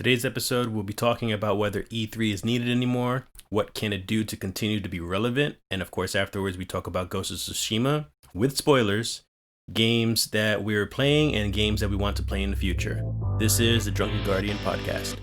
Today's episode, we'll be talking about whether E3 is needed anymore, what can it do to continue to be relevant, and of course, afterwards, we talk about Ghost of Tsushima with spoilers, games that we're playing, and games that we want to play in the future. This is the Drunken Guardian podcast.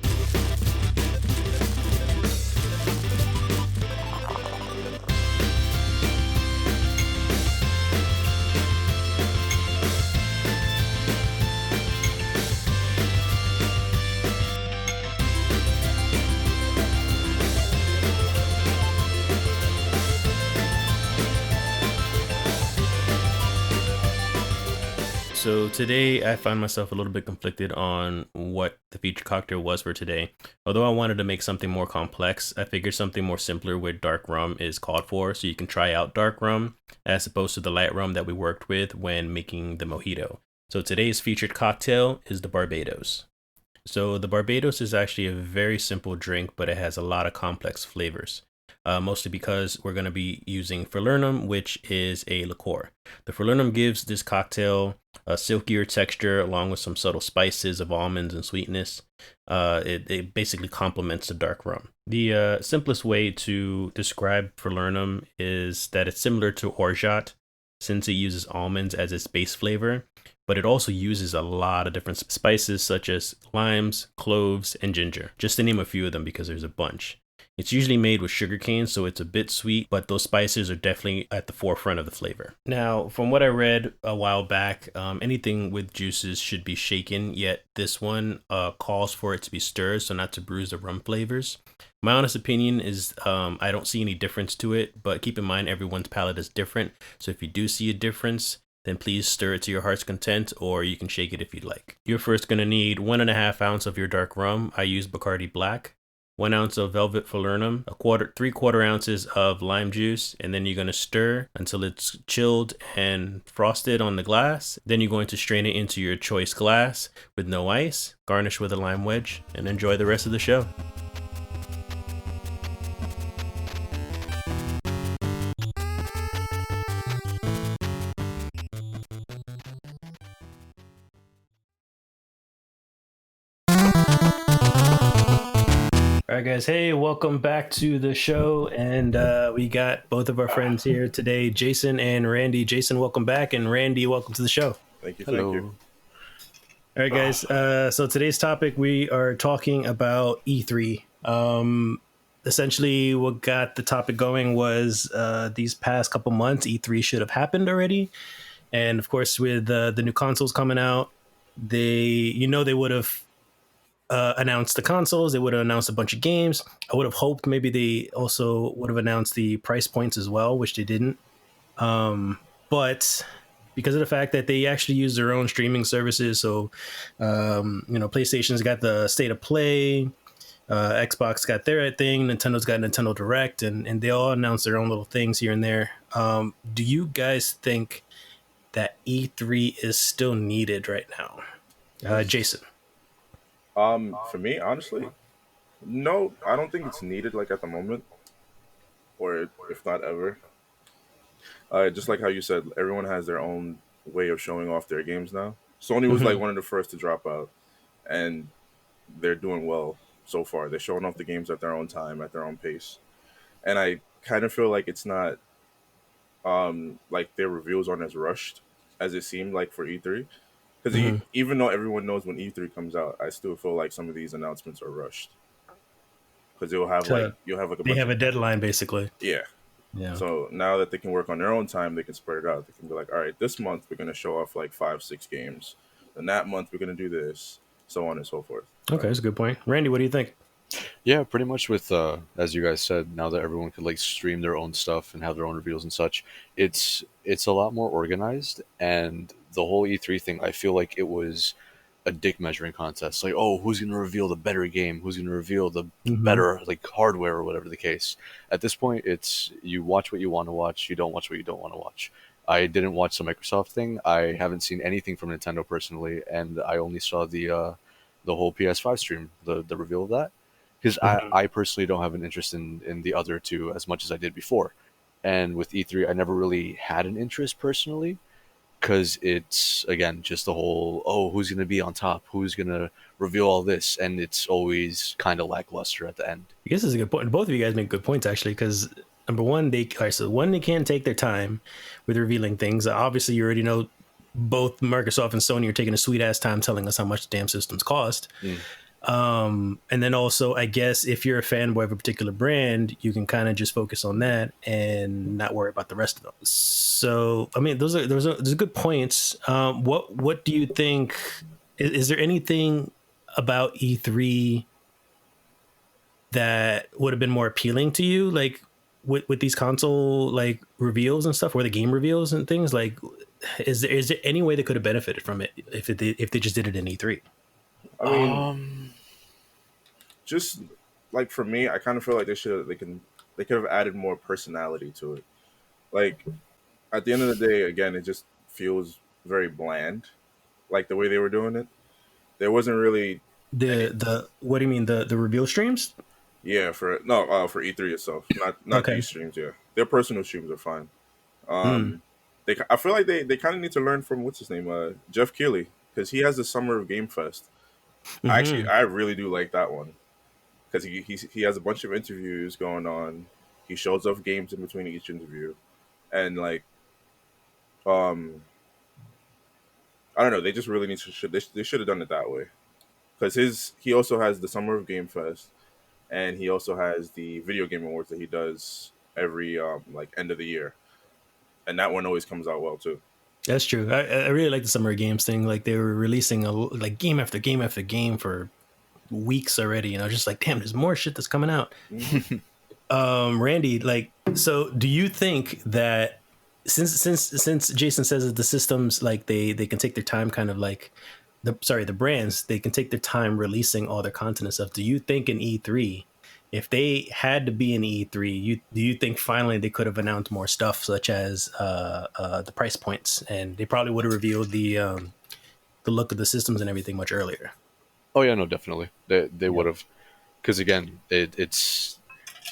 So today I find myself a little bit conflicted on what the feature cocktail was for today. Although I wanted to make something more complex, I figured something more simpler with dark rum is called for, so you can try out dark rum as opposed to the light rum that we worked with when making the mojito. So today's featured cocktail is the Barbados. So the Barbados is actually a very simple drink, but it has a lot of complex flavors. Mostly because we're going to be using Falernum, which is a liqueur. The Falernum gives this cocktail a silkier texture along with some subtle spices of almonds and sweetness. It basically complements the dark rum. The simplest way to describe Falernum is that it's similar to orgeat since it uses almonds as its base flavor, but it also uses a lot of different spices such as limes, cloves, and ginger, just to name a few of them because there's a bunch. It's usually made with sugarcane, so it's a bit sweet, but those spices are definitely at the forefront of the flavor. Now, from what I read a while back, anything with juices should be shaken, yet this one calls for it to be stirred, so not to bruise the rum flavors. My honest opinion is I don't see any difference to it, but keep in mind everyone's palate is different, so if you do see a difference, then please stir it to your heart's content, or you can shake it if you'd like. You're first going to need 1.5 ounces of your dark rum. I use Bacardi Black. 1 ounce of Velvet Falernum, 3/4 ounces of lime juice, and then you're going to stir until it's chilled and frosted on the glass. Then you're going to strain it into your choice glass with no ice, garnish with a lime wedge, and enjoy the rest of the show. All right, guys. Hey, welcome back to the show. And we got both of our friends here today, Jason and Randy. Jason, welcome back. And Randy, welcome to the show. Thank you. Hello. Thank you. All right, guys. So today's topic, we are talking about E3. Essentially, what got the topic going was these past couple months, E3 should have happened already. And of course, with the new consoles coming out, they would have announced the consoles. They would have announced a bunch of games. I would have hoped maybe they also would have announced the price points as well, which they didn't. But because of the fact that they actually use their own streaming services, so PlayStation's got the State of Play, Xbox got their thing, Nintendo's got Nintendo Direct, and they all announce their own little things here and there. Do you guys think that E3 is still needed right now? Jason. For me, honestly, no, I don't think it's needed like at the moment, or if not ever. Just like how you said, everyone has their own way of showing off their games now. Sony was like one of the first to drop out, and they're doing well so far. They're showing off the games at their own time, at their own pace, and I kind of feel like it's not, like their reveals aren't as rushed as it seemed like for E3. Because even though everyone knows when E3 comes out, I still feel like some of these announcements are rushed. Because you'll have a deadline basically. Yeah. So now that they can work on their own time, they can spread it out. They can be like, all right, this month we're going to show off like 5-6 games. Then that month we're going to do this, so on and so forth. Okay, that's a good point. Randy, what do you think? Yeah, pretty much with, as you guys said, now that everyone could like stream their own stuff and have their own reveals and such, it's a lot more organized. And the whole E3 thing, I feel like it was a dick measuring contest. Like, oh, who's going to reveal the better game? Who's going to reveal the better like hardware or whatever the case? At this point, it's you watch what you want to watch. You don't watch what you don't want to watch. I didn't watch the Microsoft thing. I haven't seen anything from Nintendo personally, and I only saw the whole PS5 stream, the reveal of that. Because I personally don't have an interest in the other two as much as I did before. And with E3, I never really had an interest personally. because it's again just the whole, oh, who's going to be on top, who's going to reveal all this, and it's always kind of lackluster at the end. I guess this is a good point. Both of you guys make good points actually, because number one, they can't take their time with revealing things. Obviously, you already know both Microsoft and Sony are taking a sweet ass time telling us how much the damn systems cost. And then also, I guess if you're a fanboy of a particular brand, you can kind of just focus on that and not worry about the rest of them. So, I mean, those are good points. What do you think? Is there anything about E3 that would have been more appealing to you, like with these console like reveals and stuff, or the game reveals and things? Like, is there any way they could have benefited from it if they just did it in E3? I mean, just like for me, I kind of feel like they could have added more personality to it. Like at the end of the day, again, it just feels very bland. Like the way they were doing it, there wasn't really The what do you mean, the reveal streams? for E3 itself, not Okay. these streams. Yeah, their personal streams are fine. I feel like they kind of need to learn from what's his name, Jeff Keighley, because he has the Summer of Game Fest. I really do like that one because he has a bunch of interviews going on. He shows off games in between each interview, and like I don't know, they just really need to they should have done it that way because he also has the Summer of Game Fest, and he also has the Video Game Awards that he does every like end of the year, and that one always comes out well too. That's true. I really like the Summer Games thing. Like they were releasing like game after game after game for weeks already. You know, just like damn, there's more shit that's coming out. Randy, like, so do you think that since Jason says that the systems like they can take their time, kind of like the brands, they can take their time releasing all their content and stuff. Do you think in E3, if they had to be in E3, do you think finally they could have announced more stuff, such as the price points, and they probably would have revealed the look of the systems and everything much earlier? Oh yeah, no, definitely they would have, because again, it's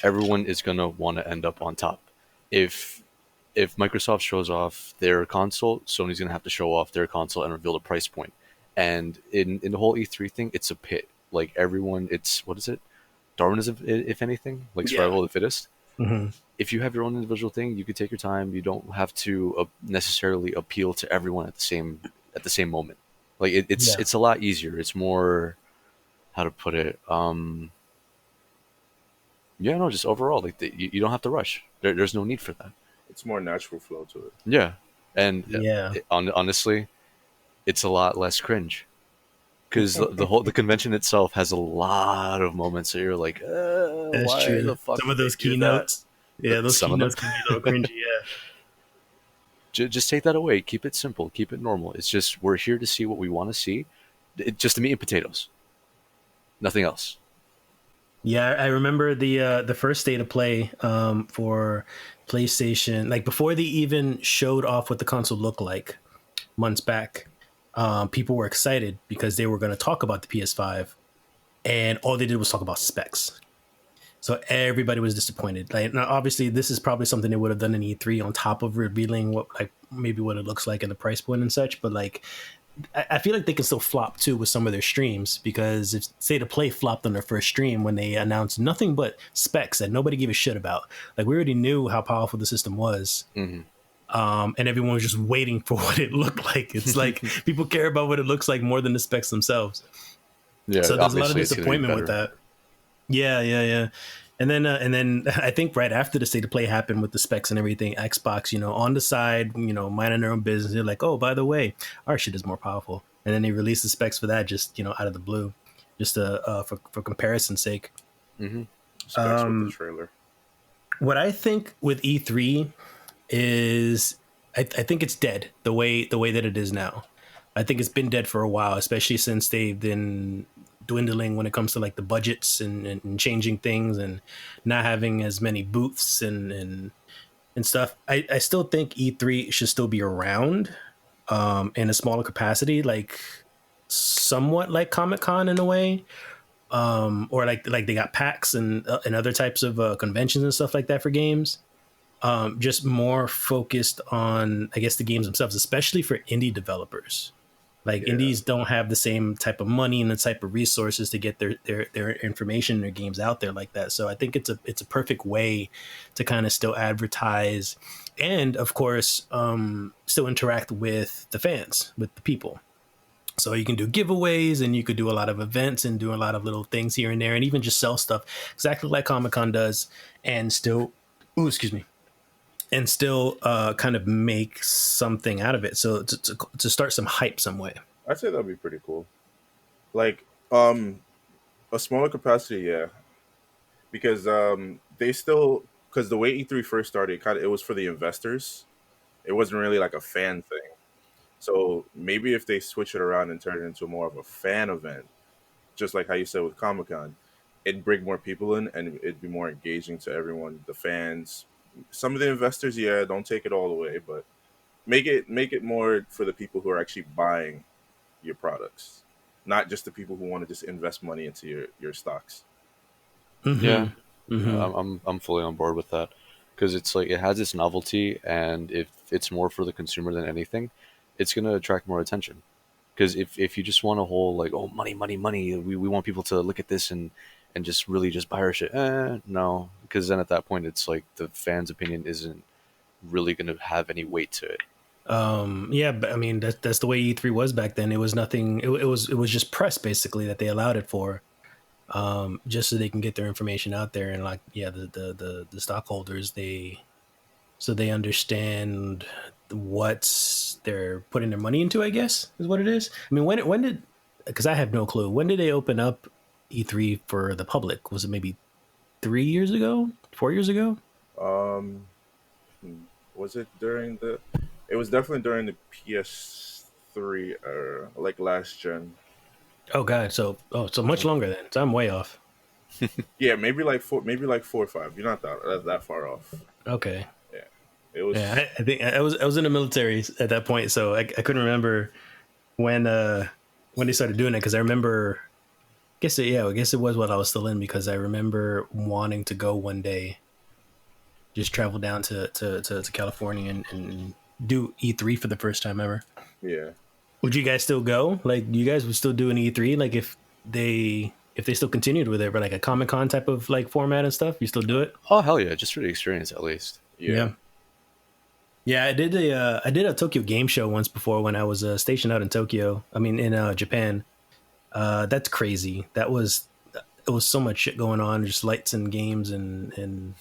everyone is gonna want to end up on top. If Microsoft shows off their console, Sony's gonna have to show off their console and reveal the price point. And in the whole E3 thing, it's a pit. Like everyone, it's what is it? Darwinism, if anything, like survival of the fittest. Mm-hmm. If you have your own individual thing, you can take your time. You don't have to necessarily appeal to everyone at the same moment. Like it's a lot easier. It's more, how to put it. Just overall, like you don't have to rush. There's no need for that. It's more natural flow to it. Yeah, and honestly, it's a lot less cringe. Because the convention itself has a lot of moments that you're like, that's why true. the fuck Some of those keynotes, those Some of keynotes them. can be a little cringy. Just take that away. Keep it simple. Keep it normal. It's just we're here to see what we want to see. Just the meat and potatoes. Nothing else. Yeah, I remember the first state of play for PlayStation, like before they even showed off what the console looked like months back. People were excited because they were going to talk about the PS5, and all they did was talk about specs. So everybody was disappointed. Like, now obviously, this is probably something they would have done in E3 on top of revealing what it looks like and the price point and such. But like, I feel like they can still flop too with some of their streams, because if State of Play flopped on their first stream when they announced nothing but specs that nobody gave a shit about. Like, we already knew how powerful the system was. Mm-hmm. And everyone was just waiting for what it looked like. It's like people care about what it looks like more than the specs themselves. Yeah, so there's a lot of obviously it's gonna be disappointment with better. that. Yeah. And then I think right after the State of Play happened with the specs and everything, Xbox, on the side, minding their own business, they're like, oh, by the way, our shit is more powerful. And then they released the specs for that just, out of the blue, just for comparison's sake. Mm-hmm. Specs with the trailer. What I think with E3 is I think it's dead the way that it is now. I think it's been dead for a while, especially since they've been dwindling when it comes to like the budgets and changing things and not having as many booths and stuff. I still think E3 should still be around in a smaller capacity, like somewhat like Comic-Con in a way, or like they got PAX and other types of conventions and stuff like that for games. just more focused on, I guess, the games themselves, especially for indie developers. Like Yeah, indies don't have the same type of money and the type of resources to get their information and their games out there like that. So I think it's a perfect way to kind of still advertise and of course still interact with the fans, with the people. So you can do giveaways and you could do a lot of events and do a lot of little things here and there and even just sell stuff exactly like Comic Con does and still, ooh, excuse me, and still kind of make something out of it. So to start some hype some way. I'd say that'd be pretty cool. Like a smaller capacity, yeah, because they still because the way E3 first started, kind of it was for the investors. It wasn't really like a fan thing. So maybe if they switch it around and turn it into more of a fan event, just like how you said with Comic Con, it'd bring more people in and it'd be more engaging to everyone, the fans. Some of the investors, yeah, don't take it all away, but make it more for the people who are actually buying your products, not just the people who want to just invest money into your stocks. Yeah, Mm-hmm. Mm-hmm. I'm fully on board with that because it's like it has its novelty, and if it's more for the consumer than anything, it's gonna attract more attention. Because if you just want a whole like, oh, money, money, money, we want people to look at this and just really just buy our shit, no, because then at that point it's like the fans' opinion isn't really gonna have any weight to it. Yeah, but I mean that's the way E3 was back then. It was nothing. It was just press basically that they allowed it for, just so they can get their information out there and like yeah, the stockholders they understand what they're putting their money into. I guess is what it is. I mean when did because I have no clue when did they open up E3 for the public? Was it maybe 3 years ago, 4 years ago? Um, was it during the? It was definitely during the PS3 era, like last gen. Oh god, so much longer then. So I'm way off. Yeah, maybe like 4 or 5. You're not that far off. Okay. Yeah, it Yeah, was. I think I was in the military at that point, so I couldn't remember when when they started doing it because I remember. I guess it was while I was still in because I remember wanting to go one day, just travel down to California and do E3 for the first time ever. Yeah. Would you guys still go? Like, you guys would still do an E3? Like, if they still continued with it, but like a Comic Con type of like format and stuff, you still do it? Oh hell yeah, just for the experience at least. Yeah. Yeah. Yeah, I did a Tokyo Game Show once before when I was stationed out in Tokyo. I mean, in Japan. That's crazy. It was so much shit going on, just lights and games and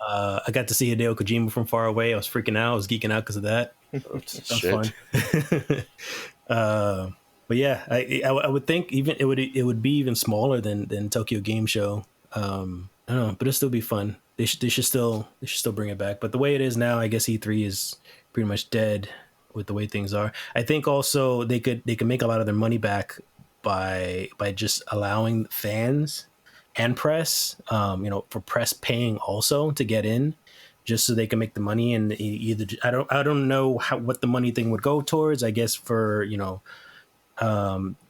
I got to see Hideo Kojima from far away. I was freaking out. I was geeking out because of that. Oh, That was shit. fun. uh, but yeah, I would think even it would be even smaller than Tokyo Game Show. I don't know, but it'll still be fun. They should still bring it back. But the way it is now, I guess E3 is pretty much dead with the way things are. I think also they could make a lot of their money back by just allowing fans and press, for press paying also to get in, just so they can make the money. And either I don't know what the money thing would go towards. I guess for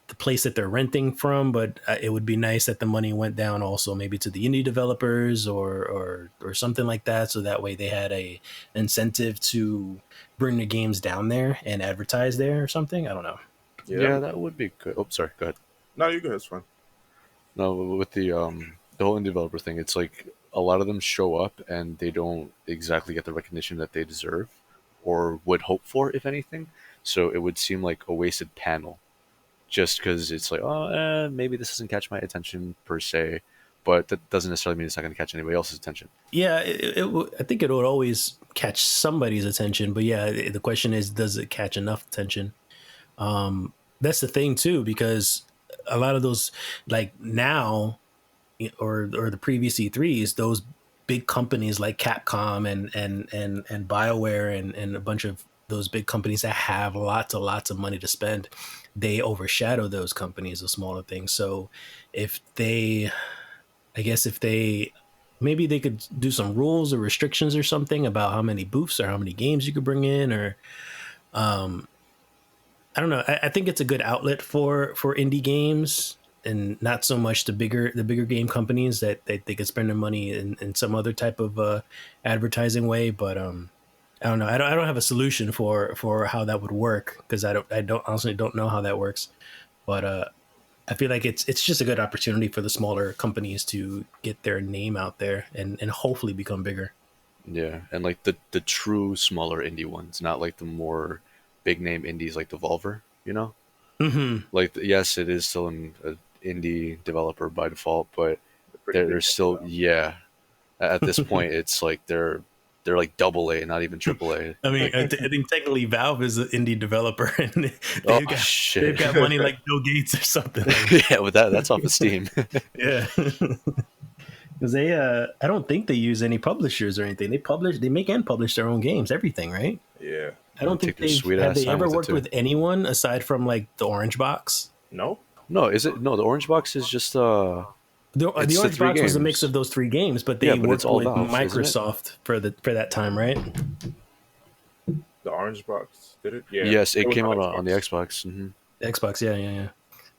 the place that they're renting from, but it would be nice that the money went down also maybe to the indie developers or something like that, so that way they had a incentive to bring the games down there and advertise there or something. I don't know. Yeah. Yeah, that would be good. Oh, sorry. Go ahead. No, you go. It's fine. No, with the whole indie developer thing, it's like a lot of them show up and they don't exactly get the recognition that they deserve or would hope for, if anything. So it would seem like a wasted panel just because it's like, oh, maybe this doesn't catch my attention per se, but that doesn't necessarily mean it's not going to catch anybody else's attention. Yeah, I think it would always catch somebody's attention, but yeah, the question is, does it catch enough attention? That's the thing too, because a lot of those, like now, or the previous E3s, those big companies like Capcom and BioWare and a bunch of those big companies that have lots of money to spend, they overshadow those companies, the smaller things. So if they, I guess if they, maybe they could do some rules or restrictions or something about how many booths or how many games you could bring in, or um, I don't know. I think it's a good outlet for indie games. and not so much the bigger game companies that they could spend their money in some other type of advertising way. But I don't know. I don't have a solution for how that would work, because I don't honestly don't know how that works. But I feel like it's just a good opportunity for the smaller companies to get their name out there and hopefully become bigger. Yeah, and like the true smaller indie ones, not like the more big name indies like Devolver, you know? Hmm. Like yes, it is still an indie developer by default, but They're pretty big they're still now. yeah. At this point, it's like they're like double A, not even triple A. I mean, Like I think technically Valve is an indie developer, and oh they've got they've shit, got money like Bill Gates or something like yeah, with that's off of Steam. yeah. Because I don't think they use any publishers or anything. They make and publish their own games, everything, right? Yeah. I They don't take think their sweet have ass they time ever with it worked too. with anyone aside from like the Orange Box. No. No, is it no? The Orange Box is just The it's the Orange three Box was a mix games. of those three games, but Yeah, they but it's worked all with Valve, isn't it? Microsoft for that time, right? The Orange Box did it? Yeah. Yes, It it was came on out on the Xbox. Xbox. Hmm. The Xbox, yeah.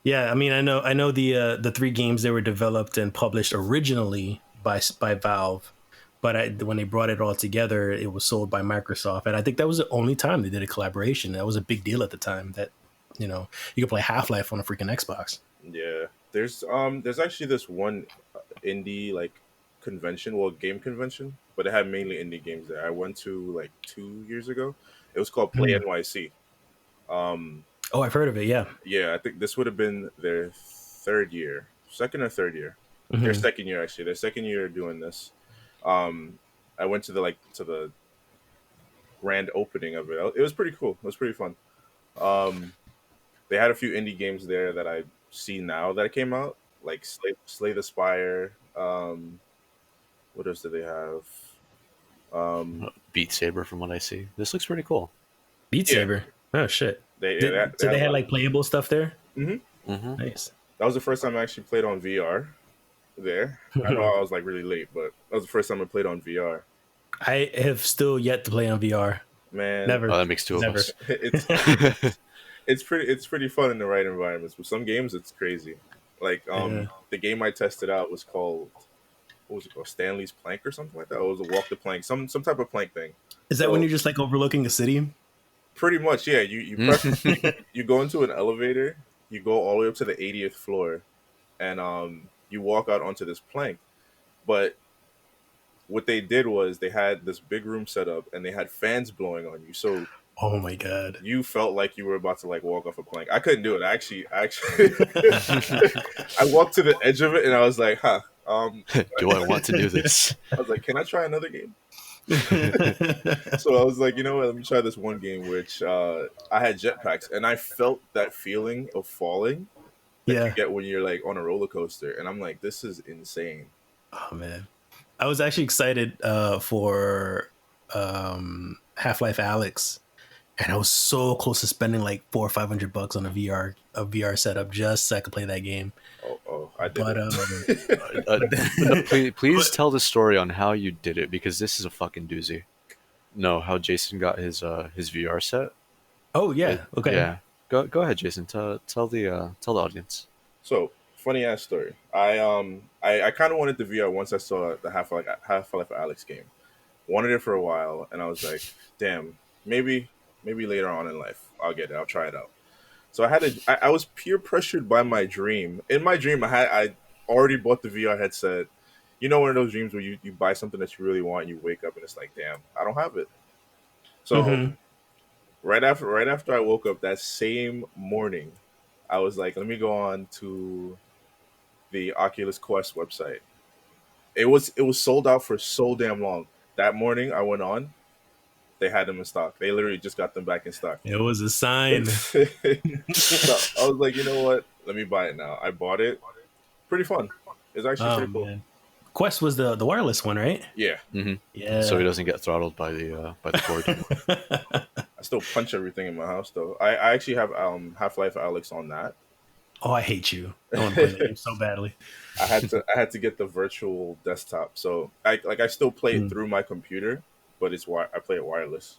Yeah, I mean, I know the three games they were developed and published originally by Valve, but when they brought it all together, it was sold by Microsoft, and I think that was the only time they did a collaboration. That was a big deal at the time. That you could play Half-Life on a freaking Xbox. Yeah. There's actually this one indie like convention, well, game convention, but it had mainly indie games there. I went to like 2 years ago. It was called Play Hmm. NYC. Um, Oh, I've heard of it. Yeah. yeah, I think this would have been their third year, second or third year. Their Hmm. second year actually. Their second year doing this. Um, I went to the grand opening of it. It was pretty cool. It was pretty fun. Um, they had a few indie games there that I see now that came out, like Slay the Spire. What else did they have? Um, Beat Saber, from what I see, this looks pretty cool. Beat yeah, Saber. Oh shit. they So had they a had lot. like playable stuff there. Hmm. Hmm. Nice. That was the first time I actually played on VR there. I know I was like really late, but that was the first time I played on VR. I have still yet to play on VR. Man, Never, Oh, that makes two of never. us. it's it's pretty fun in the right environments. With some games, it's crazy. Like Yeah. the game I tested out was called, what was it called? Stanley's Plank or something like that. Or it was a walk the plank, some type of plank thing. Is that when So you're just like overlooking a city? pretty much, yeah. You press you go into an elevator, you go all the way up to the 80th floor, and you walk out onto this plank. But what they did was they had this big room set up and they had fans blowing on you, so Oh my god. you felt like you were about to like walk off a plank. I couldn't do it. Actually, I walked to the edge of it and I was like, huh. Do I want to do this? I was like, can I try another game? So I was like, you know what? Let me try this one game, which I had jetpacks, and I felt that feeling of falling that you Yeah. get when you're like on a roller coaster, and I'm like, this is insane. Oh man. I was actually excited for Half-Life Alex, and I was so close to spending like $400 or $500 on a VR setup just so I could play that game. Oh, I did But it. but No, please but- tell the story on how you did it, because this is a fucking doozy. No, how Jason got his VR set. oh yeah, okay. Yeah. Go ahead, Jason. Tell the audience. So funny ass story. I kind of wanted the VR once I saw the Half Life Alex game. Wanted it for a while, and I was like, damn, maybe later on in life I'll get it. I'll try it out. So I was peer pressured by my dream. In my dream, I already bought the VR headset. You know, one of those dreams where you buy something that you really want, and you wake up and it's like, damn, I don't have it. So Hmm. right after I woke up that same morning, I was like, let me go on to the Oculus Quest website. It was sold out for so damn long. That morning I went on, they had them in stock. They literally just got them back in stock. It was a sign. So I was like, you know what? Let me buy it now. I bought it. Pretty fun. It's actually Oh pretty cool. man. Quest was the wireless one, right? Yeah. Hmm. Yeah. So he doesn't get throttled by the cord. I still punch everything in my house though. I actually have Half-Life Alex on that. Oh, I hate you. I want to play that game so badly. I had to get the virtual desktop. So I still play it through my computer, but I play it wireless.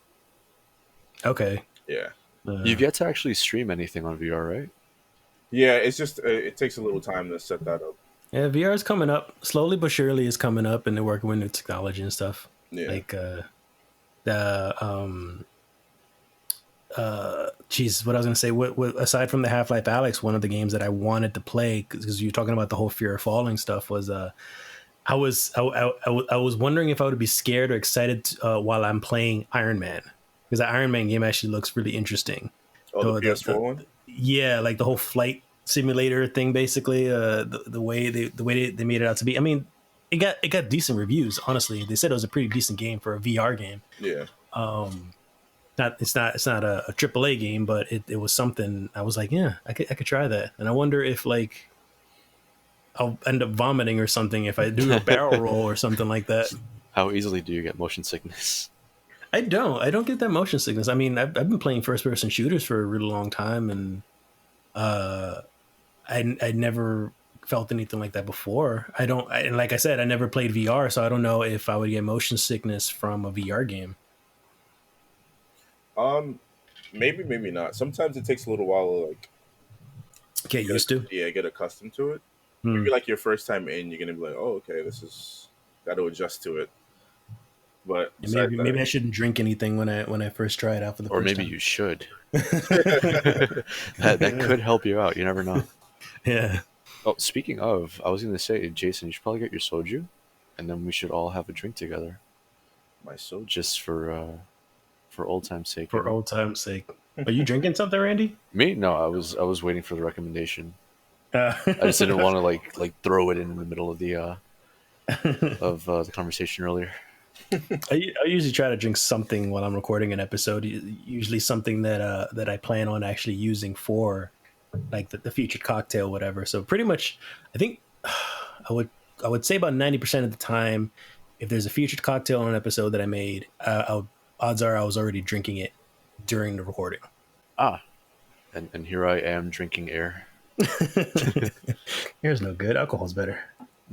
Okay. Yeah. You've yet to actually stream anything on VR, right? Yeah, it's just it takes a little time to set that up. Yeah, VR is coming up slowly but surely. Is coming up, and they're working with new technology and stuff. Yeah. Like the geez, what I was gonna say. What aside from the Half-Life Alex, one of the games that I wanted to play because you're talking about the whole fear of falling stuff was I was wondering if I would be scared or excited while I'm playing Iron Man because the Iron Man game actually looks really interesting. Oh, the PS4 one. Yeah, like the whole flight simulator thing, basically. The way they made it out to be. I mean, it got decent reviews. Honestly, they said it was a pretty decent game for a VR game. Yeah. It's not a AAA game, but it was something. I was like, yeah, I could try that, and I wonder if like I'll end up vomiting or something if I do a barrel roll or something like that. How easily do you get motion sickness? I don't get that motion sickness. I mean, I've been playing first person shooters for a really long time, and uh, I never felt anything like that before. And like I said, I never played VR, so I don't know if I would get motion sickness from a VR game. Um, maybe, maybe not. Sometimes it takes a little while to like Get used to. get accustomed to it. Hmm. Maybe like your first time in, you're gonna be like, oh, okay, this is got to adjust to it. But And besides maybe I shouldn't drink anything when I first try it out for the Or first maybe time. you should. that, That could help you out. You never know. Yeah. Oh, speaking of, I was going to say, Jason, you should probably get your soju, and then we should all have a drink together, my soul. just for old time's sake. For old time's sake. Are you drinking something, Randy? Me? No, I was waiting for the recommendation. Uh, I just didn't want to like throw it in the middle of the conversation earlier. I usually try to drink something while I'm recording an episode. Usually something that I plan on actually using for like the featured cocktail, whatever. So pretty much, I think I would say about 90% of the time, if there's a featured cocktail on an episode that I made, odds are I was already drinking it during the recording. Ah, and here I am drinking air. Here's no good. Alcohol's better.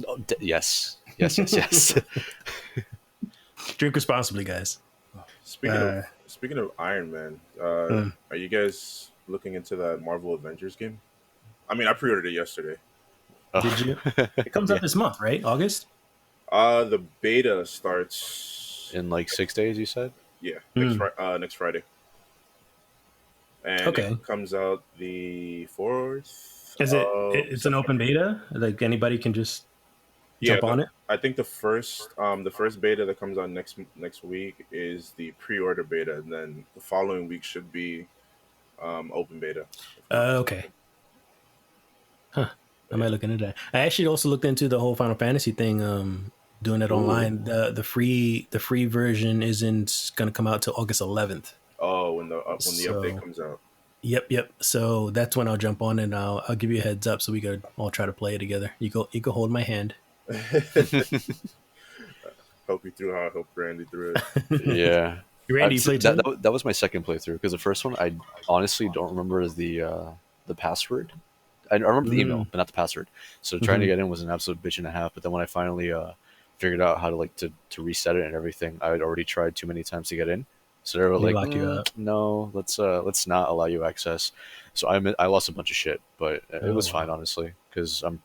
Oh, yes, yes, yes, yes. Drink responsibly, guys. Speaking of Iron Man, are you guys looking into that Marvel Avengers game? I mean, I pre-ordered it yesterday. Did you? It comes out Yeah. this month, right? August? The beta starts In like 6 days, you said? yeah Hmm. next Friday, and Okay. it comes out the 4th. Is it's an open beta? Like anybody can just Yeah, jump on it? I think the first beta that comes out next week is the pre-order beta, and then the following week should be open beta. If not Okay. mistaken. Huh. I But might yeah. look into that. I actually also looked into the whole Final Fantasy thing, doing it online. The free version isn't gonna come out till August 11th. Oh, when the update So comes out. yep. So that's when I'll jump on and I'll give you a heads up so we could all try to play it together. You go hold my hand. Hope you threw how I hope Randy threw it. Yeah. Randy, you played too? That was my second playthrough because the first one I honestly don't remember as the password. I remember the email, but not the password. So trying to Mhm. get in was an absolute bitch and a half. But then when I finally figured out how to to reset it and everything, I had already tried too many times to get in. So they were They like, lock you out. "No, let's not allow you access." So I lost a bunch of shit, but it Oh, was wow. fine honestly because I'm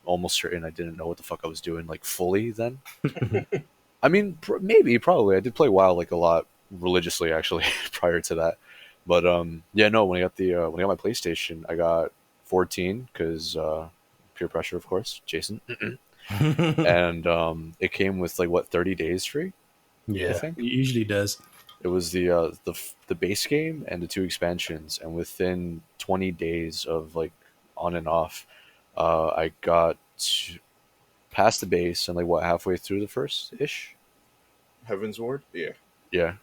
almost certain I didn't know what the fuck I was doing like fully then. I mean, maybe, probably. I did play WoW like a lot religiously actually prior to that. But yeah, no. When I got my PlayStation, I got 14 because peer pressure, of course, Jason, and it came with like what 30 days free. I Yeah, think it usually does. it was the base game and the two expansions, and within 20 days of like on and off, I got past the base and like what halfway through the first ish. Heaven's Ward. Yeah. Yeah,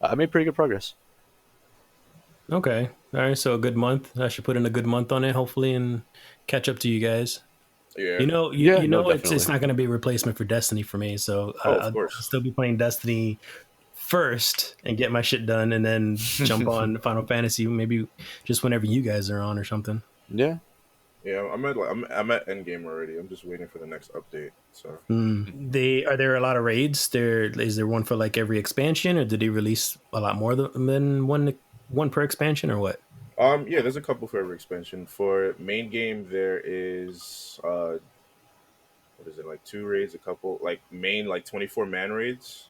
I made pretty good progress. Okay. All right. So a good month. I should put in a good month on it, hopefully, and catch up to you guys. Yeah. Yeah, no, It's definitely. not going to be a replacement for Destiny for me. So Oh, of I'll course. still be playing Destiny first and get my shit done, and then jump on Final Fantasy maybe just whenever you guys are on or something. Yeah. Yeah. I'm at Endgame already. I'm just waiting for the next update. So Are there a lot of raids? Is there one for like every expansion, or did they release a lot more than one per expansion, or what? Yeah, there's a couple for every expansion. For main game, there is what is it, like two raids, a couple like main like 24 man raids.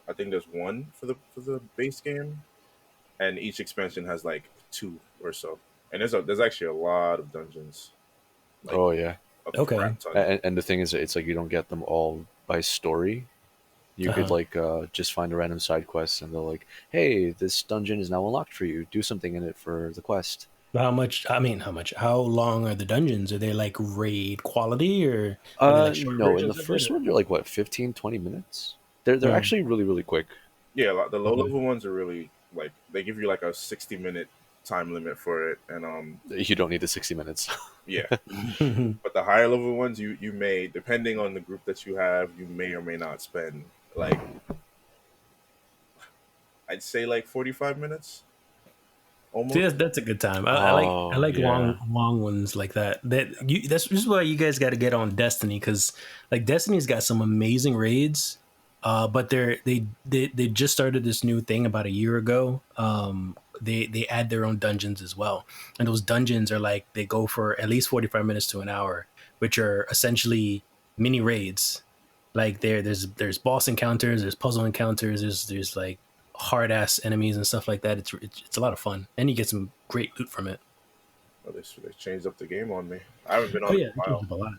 I think there's one for the base game, and each expansion has like two or so. And there's actually a lot of dungeons, like Oh yeah, a Okay. crap ton. and the thing is, it's like you don't get them all by story. You could Uh-huh. like just find a random side quest, and they're like, "Hey, this dungeon is now unlocked for you. Do something in it for the quest." How much? I mean, how much? How long are the dungeons? Are they like raid quality, or are they like short No, in the versions of it? first Or? one, they're like what, 15, 20 minutes. They're Hmm. actually really really quick. Yeah, like, the low Okay. level ones are really like they give you like a 60 minute time limit for it, and You don't need the 60 minutes. yeah. But the higher level ones, you may, depending on the group that you have, you may or may not spend like, I'd say like 45 minutes See, almost. that's a good time. I Oh like yeah. long ones like that. This is why you guys got to get on Destiny, because like Destiny's got some amazing raids. But they just started this new thing about a year ago. They add their own dungeons as well, and those dungeons are like they go for at least 45 minutes to an hour, which are essentially mini raids. Like there's boss encounters, there's puzzle encounters, there's like hard ass enemies and stuff like that. It's a lot of fun, and you get some great loot from it. Oh, they changed up the game on me. I haven't been Oh on it in yeah, a it changed while. up a lot.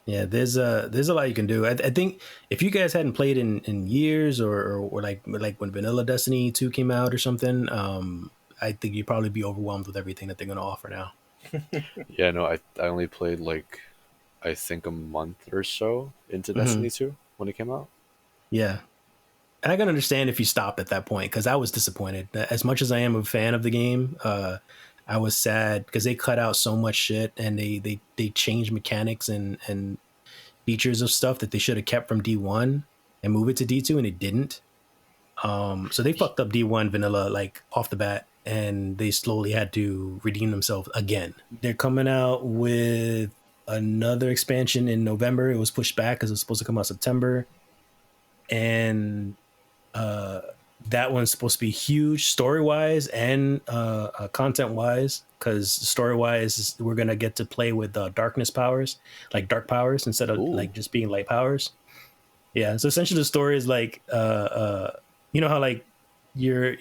Yeah, there's a lot you can do. I think if you guys hadn't played in years, or like when Vanilla Destiny 2 came out or something, I think you'd probably be overwhelmed with everything that they're going to offer now. Yeah, no, I only played like I think a month or so into Hmm. Destiny 2 when it came out. Yeah, and I can understand if you stop at that point, because I was disappointed. As much as I am a fan of the game, I was sad because they cut out so much shit, and they changed mechanics and features of stuff that they should have kept from D1 and move it to D2, and it didn't. So they fucked up D1 vanilla like off the bat, and they slowly had to redeem themselves again. They're coming out with another expansion in November. It was pushed back because it was supposed to come out September, and uh, that one's supposed to be huge story wise and content wise. Because story wise, we're gonna get to play with darkness powers, like dark powers, instead of Ooh, like just being light powers. Yeah. So essentially, the story is like, you know how like you're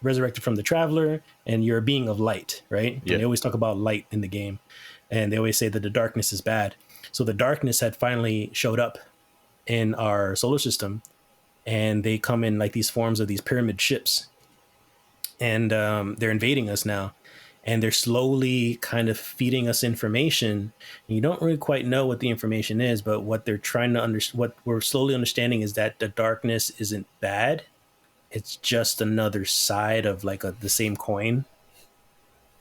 resurrected from the traveler, and you're a being of light, right? And yeah. they always talk about light in the game, and they always say that the darkness is bad. So the darkness had finally showed up in our solar system, and they come in like these forms of these pyramid ships, and they're invading us now, and they're slowly kind of feeding us information. And you don't really quite know what the information is, but what they're trying to what we're slowly understanding is that the darkness isn't bad. It's just another side of like the same coin.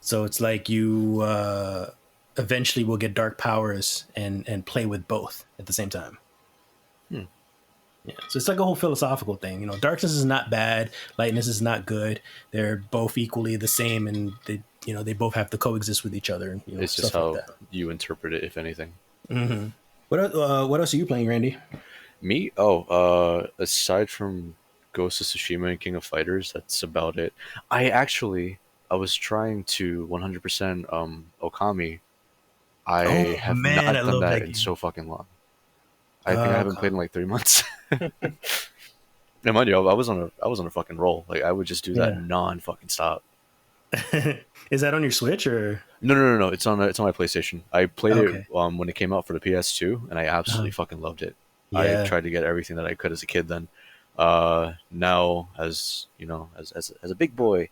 So it's like you eventually will get dark powers and play with both at the same time. Hmm. Yeah. So it's like a whole philosophical thing. You know, darkness is not bad, lightness is not good. They're both equally the same, and they both have to coexist with each other. It's just Stuff like how that. you interpret it, if anything. Hmm. What else are you playing, Randy? Me? Oh, aside from Ghost of Tsushima and King of Fighters, that's about it. I was trying to 100% Okami. I Oh have man, I not done love that that in game. so fucking long. I think I haven't played in Come. like 3 months. And mind you, I was on a fucking roll. Like I would just do that Yeah. non fucking stop. Is that on your Switch or? No. It's on my PlayStation. I played it Okay. when it came out for the PS2, and I absolutely Uh, fucking loved it. I yeah. tried to get everything that I could as a kid. Then, now as you know, as a big boy,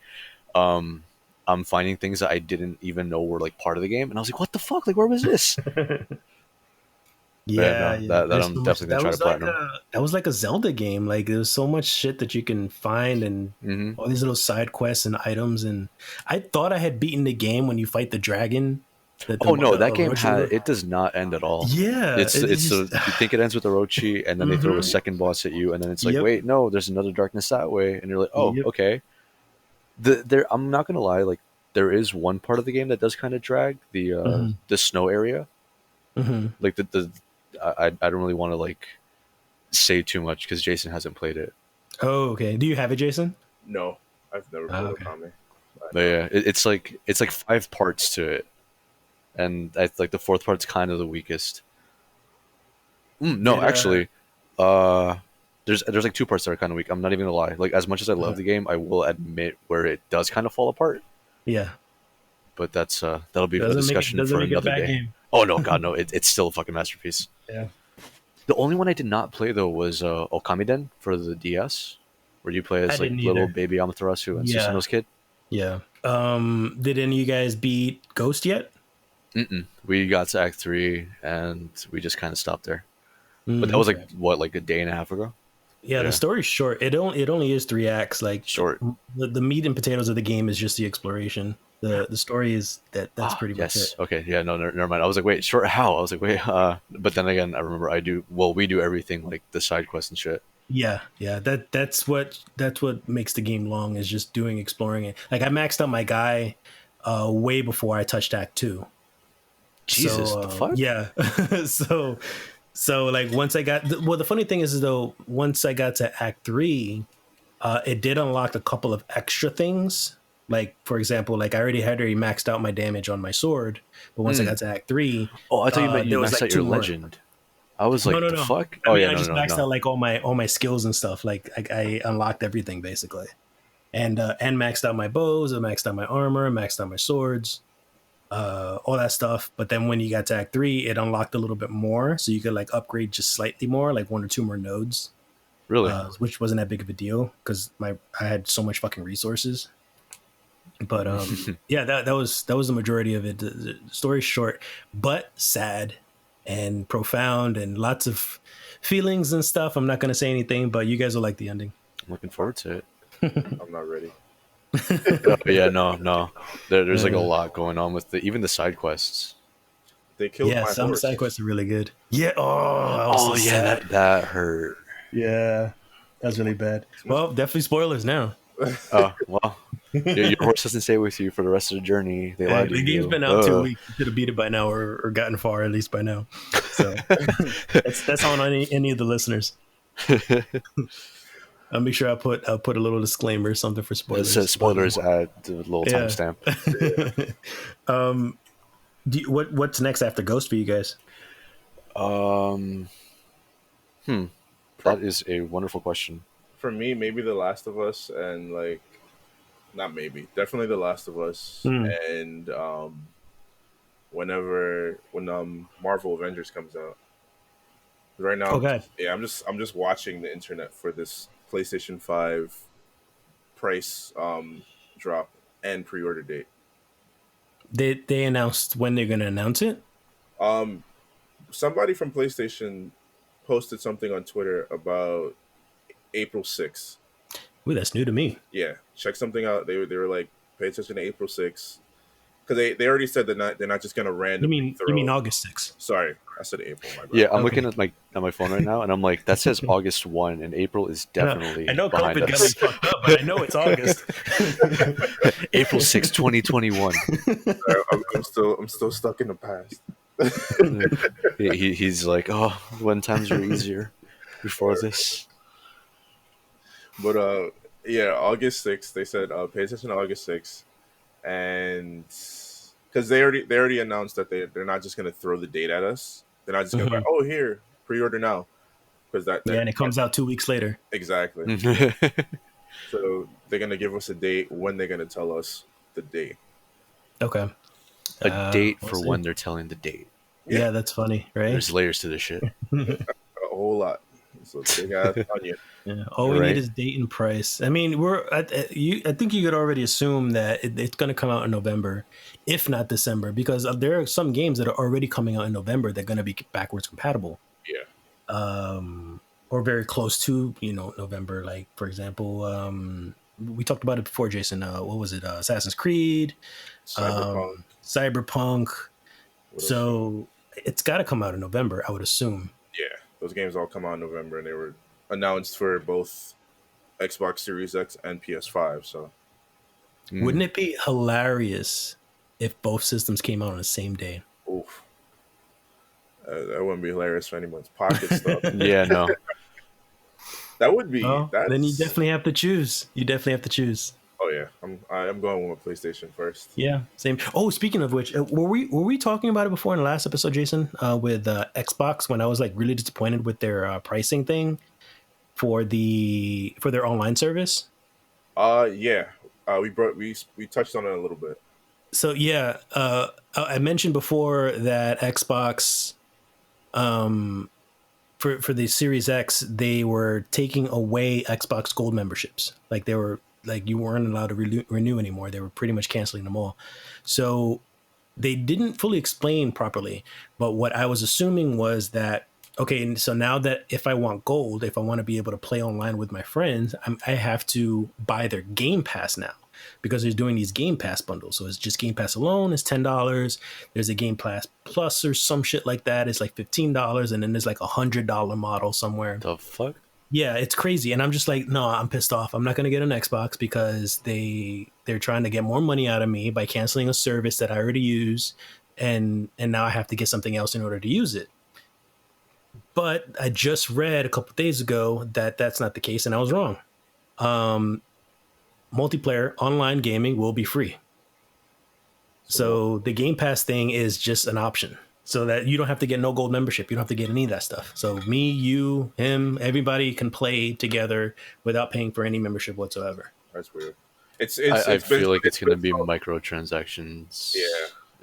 um, I'm finding things that I didn't even know were like part of the game, and I was like, "What the fuck? Like, where was this?" But yeah, Yeah, no, yeah. that There's I'm so much. definitely gonna try to platinum. That was like a Zelda game. Like there was so much shit that you can find, and Hmm. all these little side quests and items. And I thought I had beaten the game when you fight the dragon, Oh no, the that game Orochi. it does not end at all. Yeah, It's it's just. you think it ends with Orochi, and then they throw a Hmm. second boss at you, and then it's like, Yep. wait, no, there's another darkness that way, and you're like, oh, Yep. okay. I'm not gonna lie, like there is one part of the game that does kind of drag Hmm. the snow area, Hmm. like the I don't really want to like say too much because Jason hasn't played it. Oh, okay. Do you have it, Jason? No, I've never played Okay. Okami. But yeah, it's like 5 parts to it, and I like the fourth part's kind of the weakest. No, Did actually, uh, there's like 2 parts that are kind of weak. I'm not even gonna lie. Like as much as I love uh, the game, I will admit where it does kind of fall apart. yeah, But that'll be a discussion doesn't for make it a another bad day. game. Oh no, God no! It's still a fucking masterpiece. Yeah. The only one I did not play though was Okamiden for the DS, where you play I as like didn't little either. baby Amaterasu and Yeah. Susanoo's kid. Yeah. Did any of you guys beat Ghost yet? We got to Act 3 and we just kind of stopped there. But that was like Okay. what, like a day and a half ago. Yeah, the Yeah, story's short. It only is 3 acts. Like short. the meat and potatoes of the game is just the exploration. The story is that's Ah, pretty much yes. it. Okay. Yeah. No. Never mind. I was like, wait, short how? I was like, wait. But then again, I remember I do. Well, we do everything like the side quests and shit. Yeah, yeah. That's what makes the game long is just doing exploring it. Like I maxed out my guy way before I touched Act 2. Jesus, the fuck? Yeah. so like once I got well, the funny thing is though, once I got to Act 3, it did unlock a couple of extra things. Like for example, like I had already maxed out my damage on my sword, but once I got to Act 3, Oh, I thought you meant you there was maxed like out your two more. legend. I was No, like, no, the no. fuck? I Oh mean, yeah, I no, just no, maxed no. out like all my skills and stuff. Like I unlocked everything basically, and maxed out my bows, I maxed out my armor, maxed out my swords, all that stuff. But then when you got to Act 3, it unlocked a little bit more, so you could like upgrade just slightly more, like 1 or 2 more nodes, Really? which wasn't that big of a deal because I had so much fucking resources. But yeah, that was the majority of it. The story's short but sad and profound and lots of feelings and stuff. I'm not gonna say anything, but you guys will like the ending. I'm looking forward to it. I'm not ready. Yeah, no, no. There's like a Uh, lot going on with even the side quests. They killed yeah, my some horse. side quests are really good. Yeah. Oh, I was so Oh yeah, sad. that hurt. Yeah, that was really bad. Well, definitely spoilers now. Oh well, your horse doesn't stay with you for the rest of the journey. They Hey, lied to the game's you. been out 2 weeks. You should have beat it by now, or gotten far at least by now. So that's on any of the listeners. I'll make sure I'll put a little disclaimer or something for It says spoilers. spoilers at the little Yeah. timestamp. What's next after Ghost for you guys? Um, that is a wonderful question. For me, maybe The Last of Us, and like, not maybe, definitely The Last of Us, Hmm. and when Marvel Avengers comes out. Right now, Okay. I'm just watching the internet for this PlayStation 5 price drop and pre-order date. They announced when they're gonna announce it. Um, Somebody from PlayStation posted something on Twitter about April 6th. Ooh, that's new to me. Yeah, check something out. They were like, pay attention to April 6th, because they already said they're not just gonna You randomly mean throw. August 6th? Sorry, I said April. My bad. Yeah, I'm Okay. looking at my phone right now, and I'm like, that says August 1, and April is definitely I know behind COVID got me us. fucked up, but I know it's August. April 6, 2021. I'm still stuck in the past. He's like, oh, when times were easier before this. But yeah, August 6th. They said pay attention to August 6th, and because they already announced that they're not just gonna throw the date at us. They're not just gonna be like, oh, here, pre-order now, because Yeah, and it comes out 2 weeks later. exactly. So they're gonna give us a date when they're gonna tell us the date. Okay. A date we'll for see. when they're telling the date. Yeah, that's funny, right? There's layers to this shit. A whole lot. So big ass onion. Yeah, all we Right. need is date and price. I mean, I think you could already assume that it's going to come out in November, if not December, because there are some games that are already coming out in November that are going to be backwards compatible, Yeah. or very close to November. Like for example, we talked about it before, Jason. What was it? Assassin's Creed, Cyberpunk. Cyberpunk. What else? So it's got to come out in November, I would assume. Yeah, those games all come out in November, and they were announced for both Xbox Series X and PS5. So Wouldn't it be hilarious if both systems came out on the same day? oof. That wouldn't be hilarious for anyone's pocket stuff. Yeah, no. That would be Well, then you that's. definitely have to choose. You definitely have to choose. Oh yeah, I'm going with my PlayStation first. Yeah, same. Oh, speaking of which, were we talking about it before in the last episode, Jason, with Xbox when I was like really disappointed with their pricing thing for their online service? Yeah. We touched on it a little bit. So yeah, I mentioned before that Xbox, um, for the Series X, they were taking away Xbox Gold memberships. Like they were like you weren't allowed to renew anymore. They were pretty much canceling them all. So they didn't fully explain properly, but what I was assuming was that okay, so now that if I want gold, if I want to be able to play online with my friends, I have to buy their Game Pass now because they're doing these Game Pass bundles. So it's just Game Pass alone is $10. There's a Game Pass Plus or some shit like that. It's like $15, and then there's like $100 model somewhere. The fuck? Yeah, it's crazy, and I'm just like, no, I'm pissed off. I'm not gonna get an Xbox because they're trying to get more money out of me by canceling a service that I already use, and now I have to get something else in order to use it. But I just read a couple of days ago that that's not the case, and I was wrong. Um, Multiplayer online gaming will be free. So the Game Pass thing is just an option, so that you don't have to get no gold membership. You don't have to get any of that stuff. So me, you, him, everybody can play together without paying for any membership whatsoever. That's weird. I It's been feel like it's gonna been be solved. microtransactions.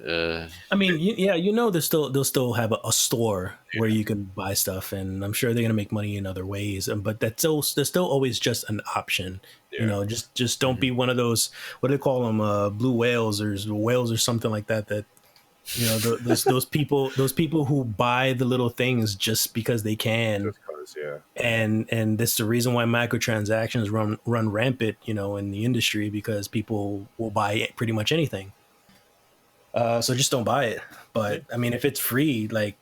Yeah, I mean, yeah, they'll still have a store where you can buy stuff, and I'm sure they're gonna make money in other ways. But that's still always just an option. yeah. Just don't Mhm. be one of those, what do they call them, blue whales or something like that. That those people who buy the little things just because they can, Just cause, yeah, and this is the reason why microtransactions run rampant, in the industry, because people will buy pretty much anything. So just don't buy it. Yeah. But I mean, if it's free, like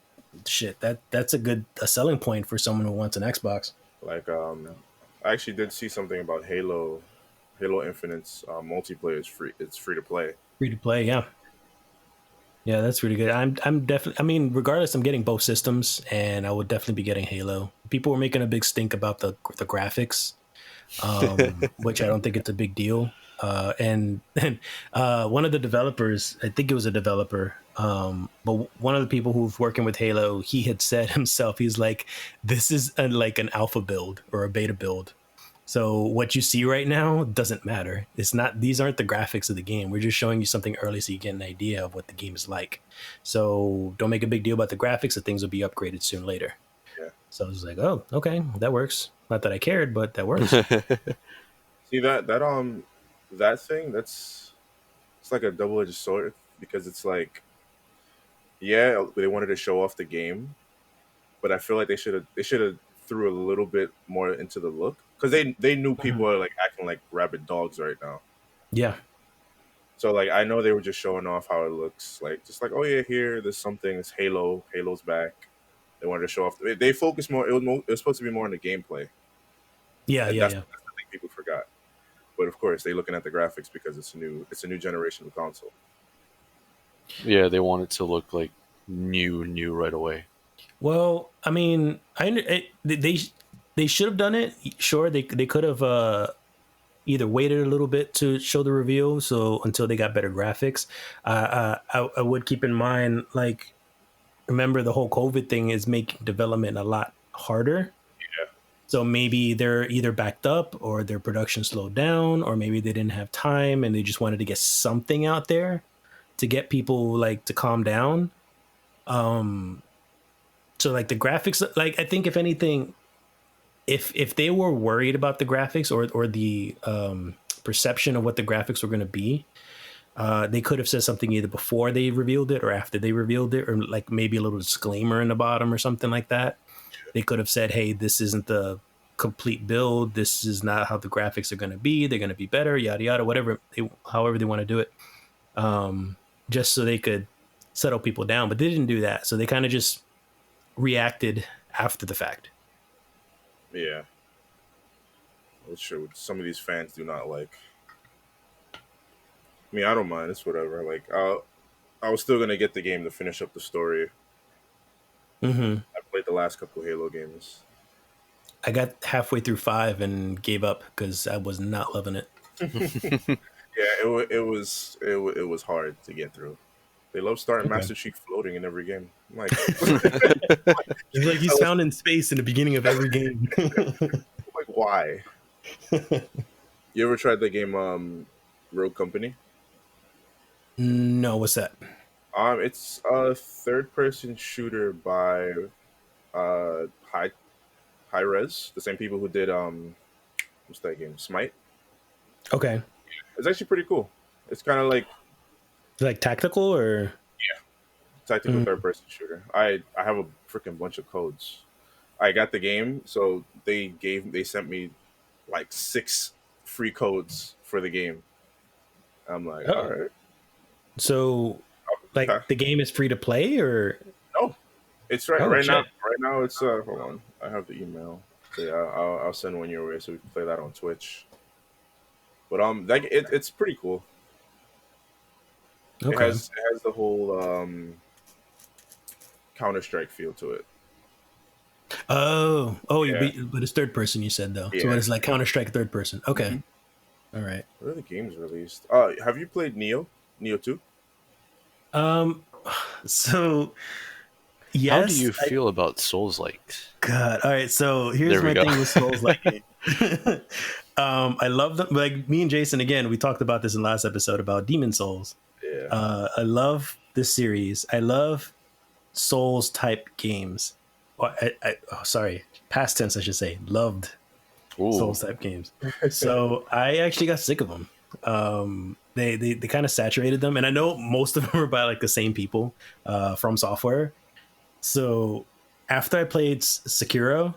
shit, that's a selling point for someone who wants an Xbox. like I actually did see something about Halo Infinite's multiplayer is free. It's free to play. Free to play, yeah. Yeah, that's really good. I'm definitely. I mean, regardless, I'm getting both systems, and I would definitely be getting Halo. People were making a big stink about the graphics, which I don't think it's a big deal. And one of the developers, I think it was a developer, but one of the people who's working with Halo, he had said himself, he's like, this is like an alpha build or a beta build. So what you see right now doesn't matter. It's not; these aren't the graphics of the game. We're just showing you something early so you get an idea of what the game is like. So don't make a big deal about the graphics. The things will be upgraded soon later. Yeah. So I was like, oh, okay, that works. Not that I cared, but that works. See that thing, that's it's like a double edged sword because it's like, yeah, they wanted to show off the game, but I feel like they should have threw a little bit more into the look because they knew people Mhm. are like acting like rabid dogs right now. Yeah, So like I know they were just showing off how it looks, like just like, oh yeah, here there's something. It's Halo's back. They wanted to show off. They focused more. It was supposed to be more on the gameplay, yeah, and yeah, that's yeah. that's the thing people forgot. But of course, they looking at the graphics because it's a new generation of console. Yeah, they want it to look like new right away. Well, I mean, they should have done it. Sure, they could have either waited a little bit to show the reveal, so until they got better graphics. I would keep in mind, like, remember the whole COVID thing is making development a lot harder. Yeah, So maybe they're either backed up or their production slowed down, or maybe they didn't have time and they just wanted to get something out there to get people like to calm down. Um, so like the graphics, like I think if anything, if they were worried about the graphics or the perception of what the graphics were going to be, they could have said something either before they revealed it or after they revealed it, or like maybe a little disclaimer in the bottom or something like that. They could have said, "Hey, this isn't the complete build. This is not how the graphics are going to be. They're going to be better, yada yada, however they want to do it." Just so they could settle people down, but they didn't do that. So they kind of just reacted after the fact. yeah. Which some of these fans do not like. I mean, I don't mind. It's whatever. Like, I was still gonna get the game to finish up the story. Mm-hmm. I played the last couple Halo games. I got halfway through 5 and gave up because I was not loving it. Yeah, it was hard to get through. They love starting Okay. Master Chief floating in every game. I'm like, It's like he's tell us, found in space in the beginning of every game. like, why? You ever tried the game Rogue Company? No, what's that? It's a third person shooter by uh High High Res, the same people who did what's that game? Smite. Okay. It's actually pretty cool. It's kind of like Like tactical or? tactical Mm. third person shooter. I have a freaking bunch of codes. I got the game, so they sent me like 6 free codes for the game. I'm like, all Oh. right. So, like, Okay. the game is free to play or? No, it's right Oh, right now. shit. Right now, it's hold on. I have the email. So yeah, I'll send one your way so we can play that on Twitch. But it's pretty cool. Okay. It has the whole Counter Strike feel to it. Oh, Yeah, but it's third person, you said, though. So yeah. it's like Counter Strike third person. Okay. hmm All right. What are the games released? Have you played Neo 2? Um, so, How do yes, you feel about Souls like? God. All right. So here's There we my go. thing with Souls like I love them. Like me and Jason, again, we talked about this in last episode about Demon Souls. Yeah. I love this series. I love Souls type games. Sorry, past tense, I should say. Loved Ooh, Souls type games. So I actually got sick of them. They kind of saturated them, and I know most of them are by like the same people from software. So after I played Sekiro,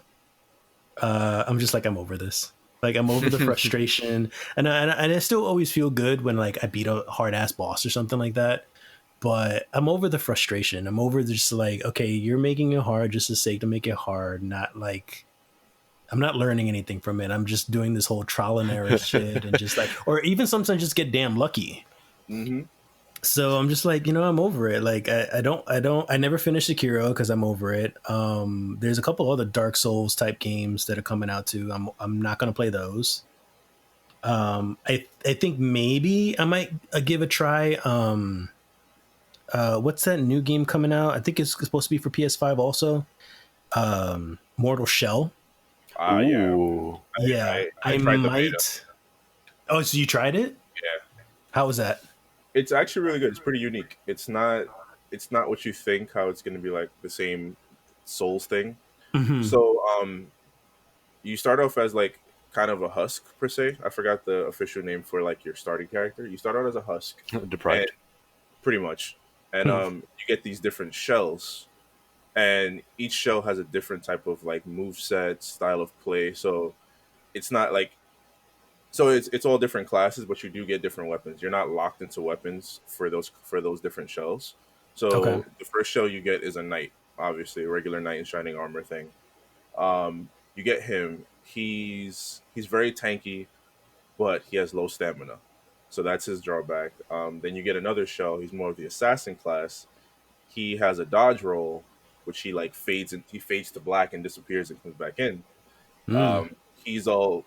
I'm just like, I'm over this. Like, I'm over the frustration, and I still always feel good when like I beat a hard ass boss or something like that. But I'm over the frustration. I'm over just like, okay, you're making it hard just to sake to make it hard, not like I'm not learning anything from it. I'm just doing this whole trial and error shit, and just like, or even sometimes just get damn lucky. hmm So I'm just like, I'm over it. Like I never finished Sekiro because I'm over it. There's a couple other Dark Souls type games that are coming out too. I'm not gonna play those. I think maybe I might give a try. What's that new game coming out? I think it's supposed to be for PS5 also. Mortal Shell. Yeah. ooh. Yeah, I I tried the beta. might. Oh, so you tried it? Yeah. How was that? It's actually really good. It's pretty unique. It's not what you think how it's going to be like the same Souls thing. Hmm. So you start off as like kind of a husk per se. I forgot the official name for like your starting character. You start out as a husk and Deprived. pretty much. And you get these different shells and each shell has a different type of like move set, style of play. So it's not like it's all different classes, but you do get different weapons. You're not locked into weapons for those different shells. Okay. So the first shell you get is a knight, obviously a regular knight in shining armor thing. You get him. He's very tanky, but he has low stamina, so that's his drawback. Then you get another shell. He's more of the assassin class. He has a dodge roll, which he fades to black and disappears and comes back in. Mm. He's all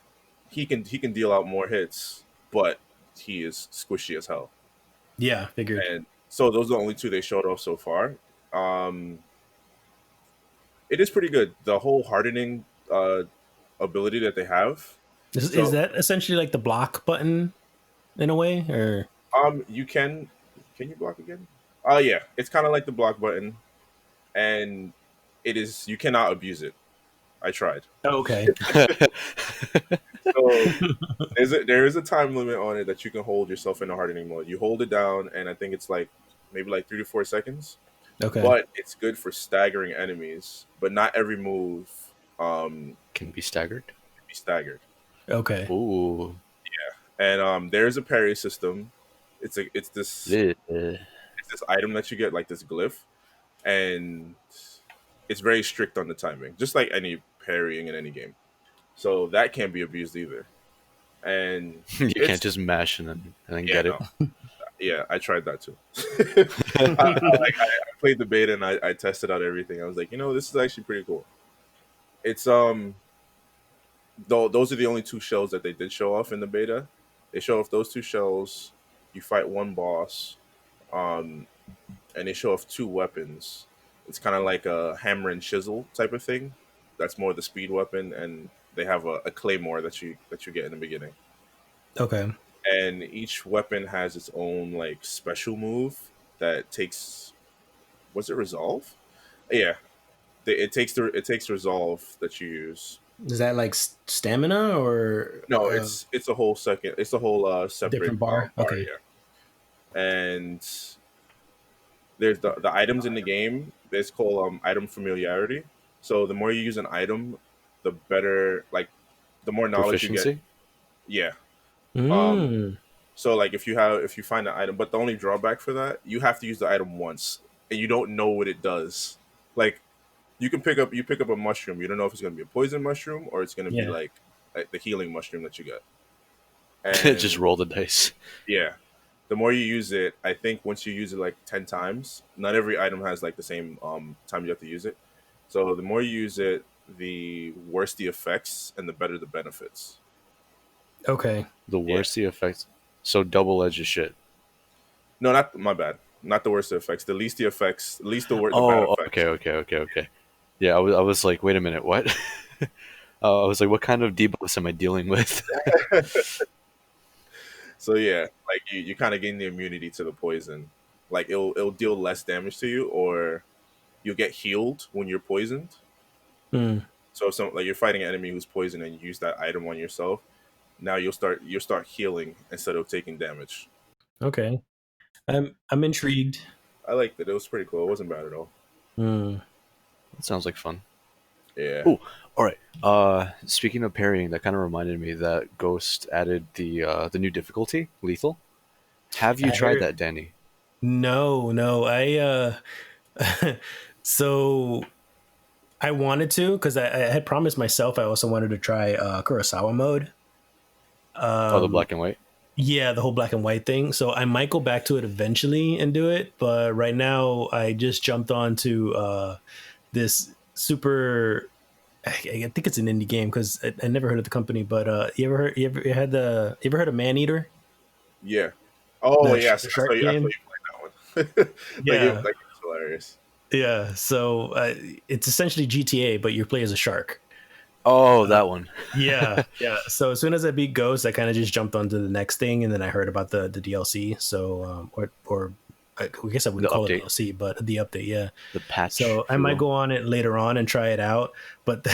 he can deal out more hits, but he is squishy as hell. Yeah, figured. And so those are the only two they showed off so far. Um, it is pretty good. The whole hardening ability that they have. Is So that essentially like the block button in a way, or? you can you block again? Oh yeah, it's kind of like the block button, and it is you cannot abuse it. I tried. Oh, okay. So there is a time limit on it that you can hold yourself in a hardening mode. You hold it down, and I think it's like maybe like 3 to 4 seconds. Okay. But it's good for staggering enemies. But not every move Can be staggered. can be staggered. Okay. Ooh. And there's a parry system. Eh. It's this item that you get like this glyph, and it's very strict on the timing, just like any parrying in any game. So that can't be abused either. And You can't it's just mash and then yeah, get it. no, yeah, I tried that too. I played the beta and I tested out everything. I was like, this is actually pretty cool. It's though those are the only two shells that they did show off in the beta. They show off those two shells. You fight one boss, um, and they show off two weapons. It's kind of like a hammer and chisel type of thing. That's more the speed weapon, and they have a claymore that you get in the beginning. Okay. And each weapon has its own like special move that takes. Was it resolve? Yeah, it takes resolve that you use. Is that like stamina or No, it's a whole second. It's a whole separate different bar? bar. Okay. Yeah, and there's the items in the game. It's called item familiarity. So the more you use an item, the better. Like the more knowledge you get. Proficiency. Yeah. Um. Mm. So like if you find an item, but the only drawback for that, you have to use the item once, and you don't know what it does. Like you pick up a mushroom. You don't know if it's going to be a poison mushroom or it's going to be Yeah. like the healing mushroom that you get. Just And roll the dice. yeah, the more you use it, I think once you use it like 10 times, not every item has like the same time you have to use it. So the more you use it, the worse the effects and the better the benefits. Okay. The Yeah. worse the effects. So double edged shit. No, not my bad. Not the worst the effects. The least the effects. Least the bad Oh, effects. okay. Yeah, I was like, wait a minute, what? I was like, what kind of debuffs am I dealing with? So yeah, like you kind of gain the immunity to the poison. Like it'll deal less damage to you, or you'll get healed when you're poisoned. Mm. So if some like you're fighting an enemy who's poisoned and you use that item on yourself, now you'll start healing instead of taking damage. Okay. I'm intrigued. I liked it. It was pretty cool. It wasn't bad at all. Mm. That sounds like fun. Yeah. Oh, all right. Speaking of parrying, that kind of reminded me that Ghost added the new difficulty, lethal. Have you I tried heard- that, Danny? No. So I wanted to because I had promised myself I also wanted to try Kurosawa mode. Oh, the black and white. Yeah, the whole black and white thing. So I might go back to it eventually and do it, but right now I just jumped onto this super. I think it's an indie game because I never heard of the company. But you ever heard of Maneater? Yeah. Oh The yes. shark I saw game? you playing that one. Yeah, It's hilarious. yeah. So it's essentially GTA, but you play as a shark. Oh, that one. Yeah, yeah. So as soon as I beat Ghost, I kind of just jumped onto the next thing, and then I heard about the DLC. So or I guess I wouldn't The call update. it DLC, but the update, yeah. The patch. So I might go on it later on and try it out. But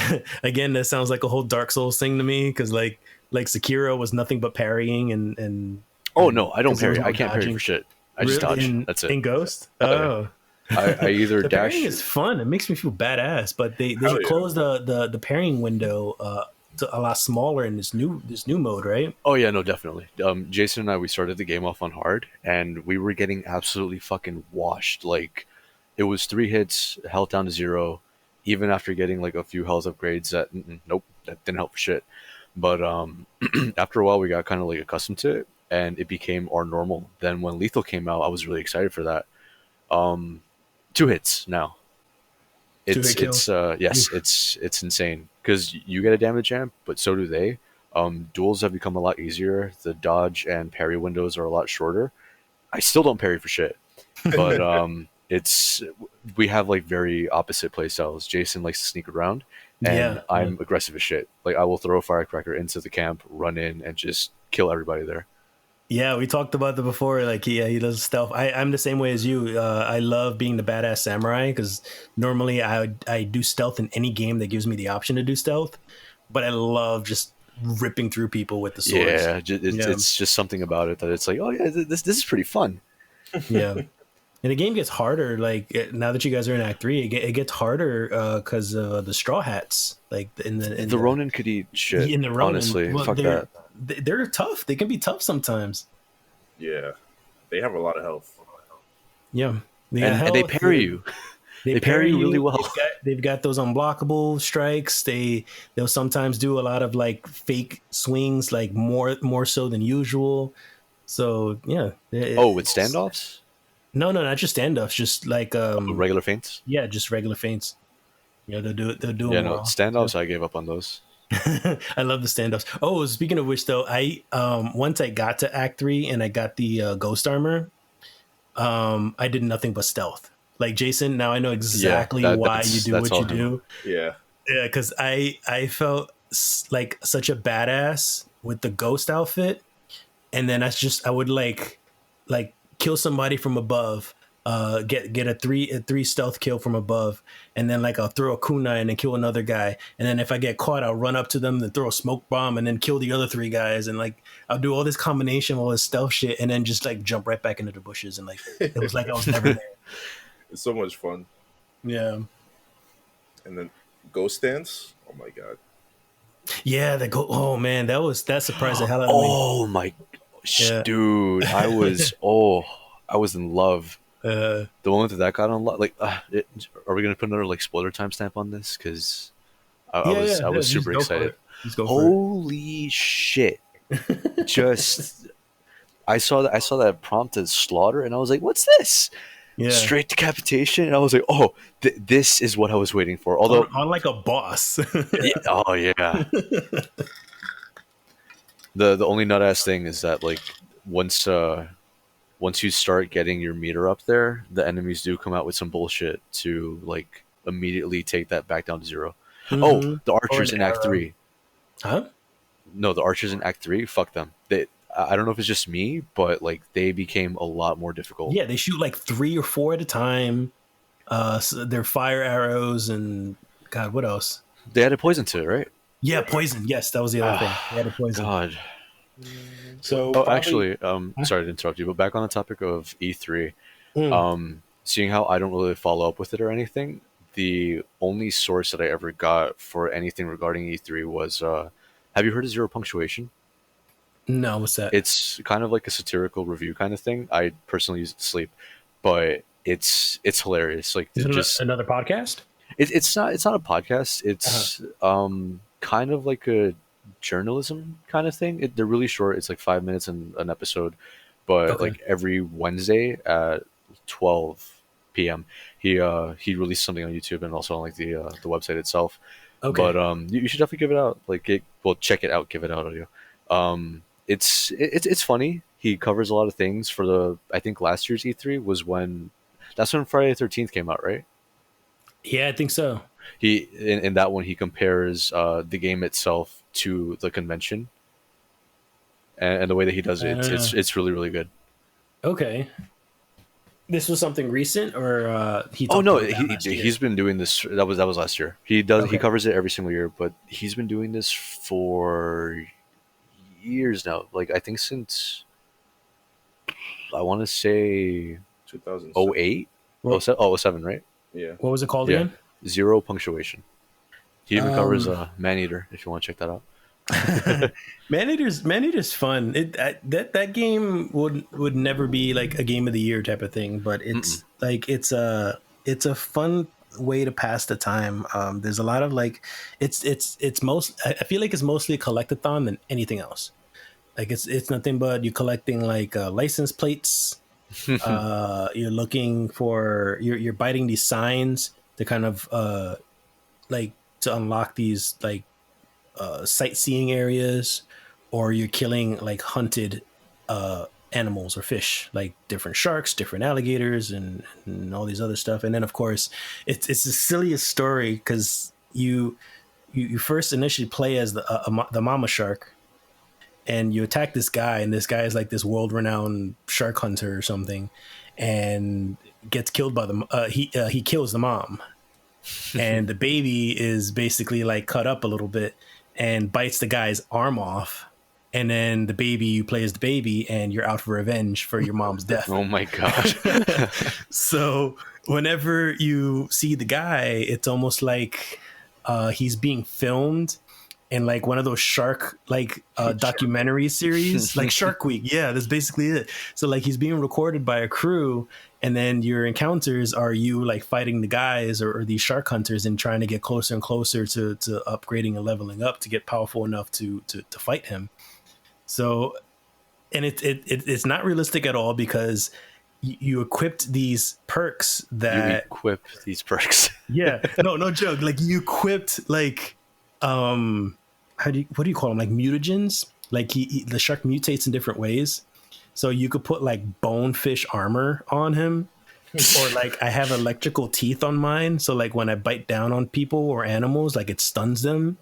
again, that sounds like a whole Dark Souls thing to me because like Sekiro was nothing but parrying and Oh no, I don't 'cause there was parry. no I can't parry dodging. for shit. I just dodge. In, That's it. in Ghost. Yeah. Oh. I either The dash. parrying is fun. It makes me feel badass. But they Hell yeah. closed the parrying window to a lot smaller in this new mode, right? Oh yeah, no, definitely. Jason and I, we started the game off on hard, and we were getting absolutely fucking washed. Like, it was 3 hits, health down to 0. Even after getting like a few health upgrades, nope, that didn't help for shit. But after a while, we got kind of like accustomed to it, and it became our normal. Then when Lethal came out, I was really excited for that. 2 hits now. Two-hit kills? Yes, it's insane because you get a damage amp, but so do they. Duels have become a lot easier. The dodge and parry windows are a lot shorter. I still don't parry for shit, but it's we have like very opposite play styles. Jason likes to sneak around, and Yeah, I'm aggressive as shit. Like I will throw a firecracker into the camp, run in, and just kill everybody there. Yeah, we talked about that before. Like, he does stealth. I'm the same way as you. I love being the badass samurai because normally I do stealth in any game that gives me the option to do stealth. But I love just ripping through people with the swords. Yeah, it's just something about it that it's like, oh yeah, this is pretty fun. Yeah. And the game gets harder. Like now that you guys are in Act 3, it gets harder because the straw hats. Like in The Ronin could eat shit. in the Ronin. Honestly, Well, fuck they're, that. they're tough. They can be tough sometimes. Yeah. They have a lot of health. Yeah. And they parry you. They parry you really well. They've got those unblockable strikes. They'll sometimes do a lot of like fake swings, like more so than usual. So yeah. With standoffs? No, not just standoffs. Just like Regular feints? yeah, just regular feints. Yeah, they'll do. They'll do Yeah, them no, well. standoffs. I gave up on those. I love the standoffs. Oh, speaking of which, though, I once I got to Act 3 and I got the ghost armor, I did nothing but stealth. Like Jason, now I know Yeah, exactly why you do that's what all you him. do. Yeah. Yeah, because I felt like such a badass with the ghost outfit, and then I would like kill somebody from above, get a three stealth kill from above, and then like I'll throw a kunai and then kill another guy, and then if I get caught, I'll run up to them and throw a smoke bomb and then kill the other three guys, and like I'll do all this combination, all this stealth shit, and then just like jump right back into the bushes, and like it was like I was never there. It's so much fun. Yeah, And then Ghost Dance. Oh my god. yeah. They go. Oh man, that surprised the hell out of me. Oh my, Yeah. dude, I was in love. The moment that got unlocked, like, are we gonna put another like spoiler timestamp on this? Because I was super excited. Just go for Holy shit! Just I saw that prompt as slaughter, and I was like, "What's this?" it. Yeah. Straight decapitation, and I was like, "Oh, this is what I was waiting for." Although, on like a boss. yeah, oh yeah, the only nut ass thing is that like once once you start getting your meter up there, the enemies do come out with some bullshit to like immediately take that back down to 0. Oh, Mhm. the archers Or in an Act arrow. 3. Huh? No, the archers in Act 3. Fuck them. I don't know if it's just me, but like they became a lot more difficult. Yeah, they shoot like 3 or 4 at a time. So they're fire arrows and God, what else? They had a poison to it, right? Yeah, poison. Yes, that was the other thing. They had a poison. God. So Oh, actually, sorry to interrupt you, but back on the topic of E3, seeing how I don't really follow up with it or anything, the only source that I ever got for anything regarding E3 was, have you heard of Zero Punctuation? No, what's that? It's kind of like a satirical review kind of thing. I personally use it to sleep, but it's hilarious. Like Is it just another podcast? it's not a podcast. It's kind of like a journalism kind of thing. They're really short. It's like 5 minutes in an episode, but Okay. like every Wednesday at 12 p.m. he released something on YouTube and also on like the website itself. Okay. But you should definitely give it out. Check it out. Give it out audio. It's funny. He covers a lot of things. For the I think last year's E3 was that's when Friday the 13th came out, right? Yeah, I think so. He in that one he compares the game itself to the convention, and the way that he does it, it's really really good. Okay. This was something recent, or he? Oh no, talked about that last year? he's been doing this. That was last year. He Okay. covers it every single year, but he's been doing this for years now. Like I think since I want to say 2008. 08, Well, 07, right? Yeah. what was it called Yeah. again? Zero Punctuation. He even covers Maneater if you want to check that out. Maneater's fun. That game would never be like a game of the year type of thing, but it's like it's a fun way to pass the time. There's a lot of like it's most I feel like it's mostly a collectathon than anything else. Like it's nothing but you collecting like license plates. You're looking for you're biting these signs to kind of like to unlock these like sightseeing areas, or you're killing like hunted animals or fish, like different sharks, different alligators, and all these other stuff. And then of course it's the silliest story because you first initially play as the mama shark, and you attack this guy, and this guy is like this world-renowned shark hunter or something, and gets killed by the he kills the mom, and the baby is basically like cut up a little bit and bites the guy's arm off, and then the baby, you play as the baby, and you're out for revenge for your mom's death. Oh my god. So whenever you see the guy, it's almost like he's being filmed in like one of those shark like documentary series, like Shark Week. Yeah, that's basically it. So like he's being recorded by a crew, and then your encounters are you like fighting the guys or these shark hunters and trying to get closer and closer to upgrading and leveling up to get powerful enough to fight him. So, and it's not realistic at all because you equipped these perks that You equip these perks. yeah, no joke, like you equipped like what do you call them, like mutagens, like the shark mutates in different ways, so you could put like bonefish armor on him, or like I have electrical teeth on mine, so like when I bite down on people or animals, like it stuns them.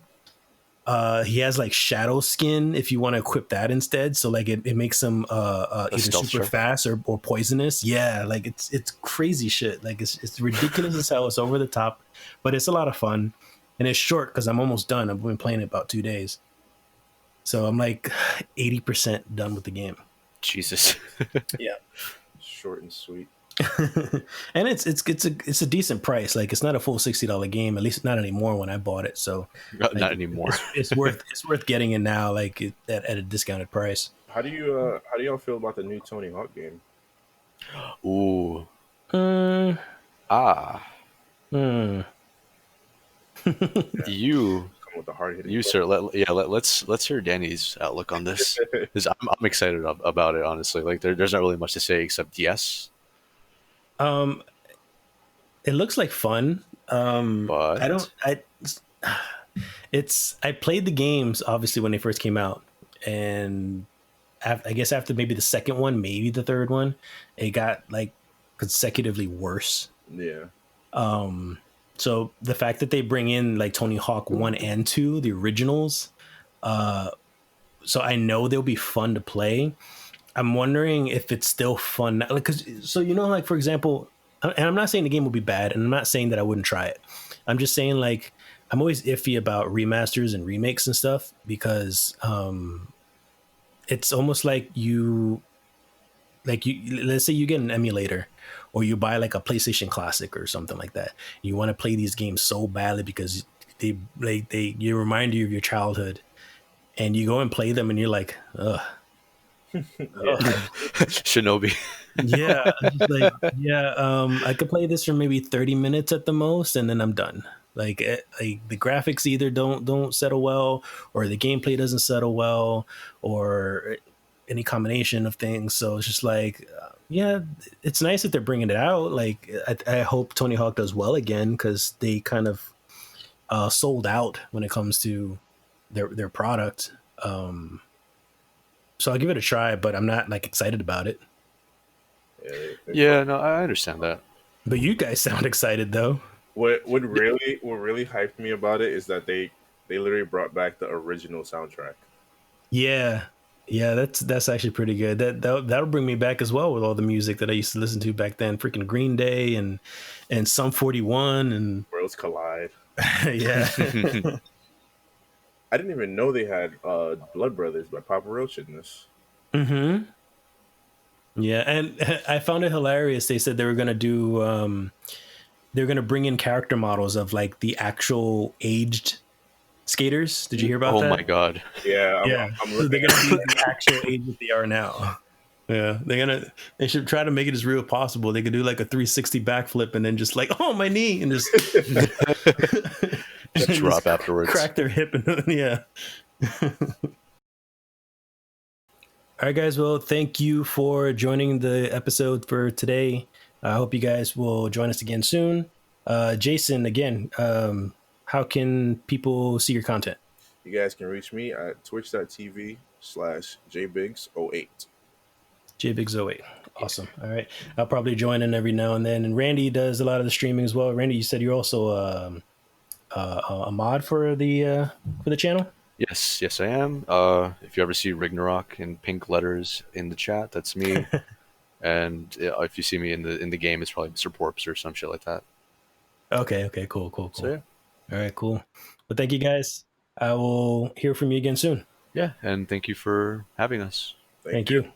He has like shadow skin if you want to equip that instead, so like it makes him A either stealth super shark. fast or poisonous. Yeah, like it's crazy shit. Like it's ridiculous as hell. It's over the top, but it's a lot of fun, and it's short because I'm almost done. I've been playing it about 2 days, so I'm like 80% done with the game. Jesus. Yeah. Short and sweet. And it's a decent price. Like it's not a full $60 game, at least not anymore when I bought it. So Not like anymore. it's worth getting it now, like at a discounted price. How do y'all feel about the new Tony Hawk game? Ooh. Mm, Ah. hmm. You, Come with the hard hitting. you, sir. Let's hear Danny's outlook on this, because I'm excited about it. Honestly, like there's not really much to say except yes, um, it looks like fun. I don't. but I played the games obviously when they first came out, and I guess after maybe the second one, maybe the third one, it got like consecutively worse. Yeah. So the fact that they bring in like Tony Hawk 1 and 2, the originals, so I know they'll be fun to play. I'm wondering if it's still fun, like, cause so like for example, and I'm not saying the game will be bad, and I'm not saying that I wouldn't try it. I'm just saying like I'm always iffy about remasters and remakes and stuff because it's almost like let's say you get an emulator or you buy like a PlayStation Classic or something like that. You want to play these games so badly because they remind you of your childhood, and you go and play them and you're like, ugh. Shinobi. Yeah, like yeah, I could play this for maybe 30 minutes at the most, and then I'm done. Like the graphics either don't settle well, or the gameplay doesn't settle well, or any combination of things. So it's just like, yeah, it's nice that they're bringing it out. Like I hope Tony Hawk does well again because they kind of sold out when it comes to their product. So I'll give it a try, but I'm not like excited about it. Yeah. Yeah, no, I understand that. But you guys sound excited though. What really hyped me about it is that they literally brought back the original soundtrack. Yeah. Yeah, that's actually pretty good. That'll bring me back as well with all the music that I used to listen to back then. Freaking Green Day and Sum 41 and Worlds Collide. yeah. I didn't even know they had Blood Brothers by Papa Roach in this. Mm-hmm. Yeah, and I found it hilarious. They said they were gonna do they're gonna bring in character models of like the actual aged skaters. Did you hear about Oh that? my god. Yeah, Yeah. I'm So looking they're at gonna be the actual age that they are now. Yeah, they should try to make it as real as possible. They could do like a 360 backflip and then just like, oh, my knee, and just Just drop afterwards. crack their hip and yeah. All right, guys. Well, thank you for joining the episode for today. I hope you guys will join us again soon. Jason, again, how can people see your content? you guys can reach me at twitch.tv/jbiggs08. JBiggs08. Awesome. All right. I'll probably join in every now and then. And Randy does a lot of the streaming as well. Randy, you said you're also a mod for the channel? Yes, I am. If you ever see Ragnarok in pink letters in the chat, that's me. And if you see me in the game, it's probably Mr. Porps or some shit like that. Okay. Cool. So yeah. All right, cool. Well, thank you guys. I will hear from you again soon. Yeah, and thank you for having us. Thank you.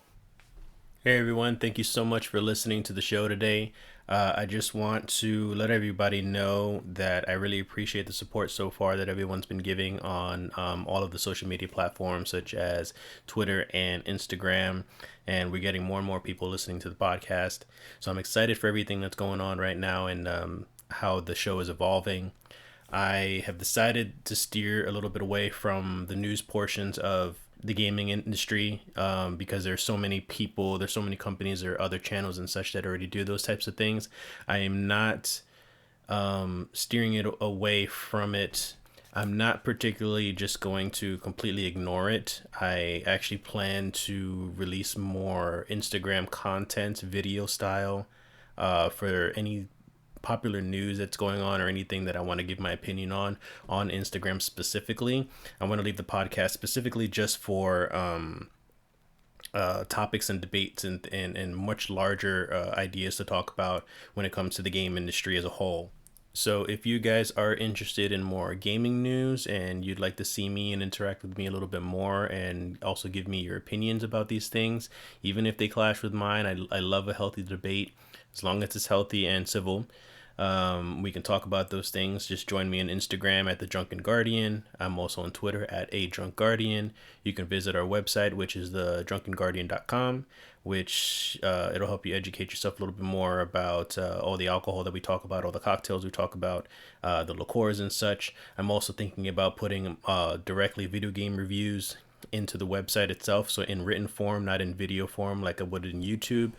Hey, everyone. Thank you so much for listening to the show today. I just want to let everybody know that I really appreciate the support so far that everyone's been giving on all of the social media platforms such as Twitter and Instagram. And we're getting more and more people listening to the podcast. So I'm excited for everything that's going on right now and how the show is evolving. I have decided to steer a little bit away from the news portions of the gaming industry because there's so many people, there's so many companies or other channels and such that already do those types of things. I am not steering it away from it I'm not particularly just going to completely ignore it. I actually plan to release more Instagram content, video style, for any popular news that's going on or anything that I want to give my opinion on Instagram specifically. I want to leave the podcast specifically just for topics and debates and much larger ideas to talk about when it comes to the game industry as a whole. So if you guys are interested in more gaming news and you'd like to see me and interact with me a little bit more and also give me your opinions about these things, even if they clash with mine, I love a healthy debate as long as it's healthy and civil. We can talk about those things. Just join me on Instagram at the Drunken Guardian. I'm also on Twitter at a Drunk Guardian. You can visit our website, which is thedrunkenguardian.com, which it'll help you educate yourself a little bit more about all the alcohol that we talk about, all the cocktails we talk about, the liqueurs and such. I'm also thinking about putting directly video game reviews into the website itself, so in written form, not in video form like I would in YouTube.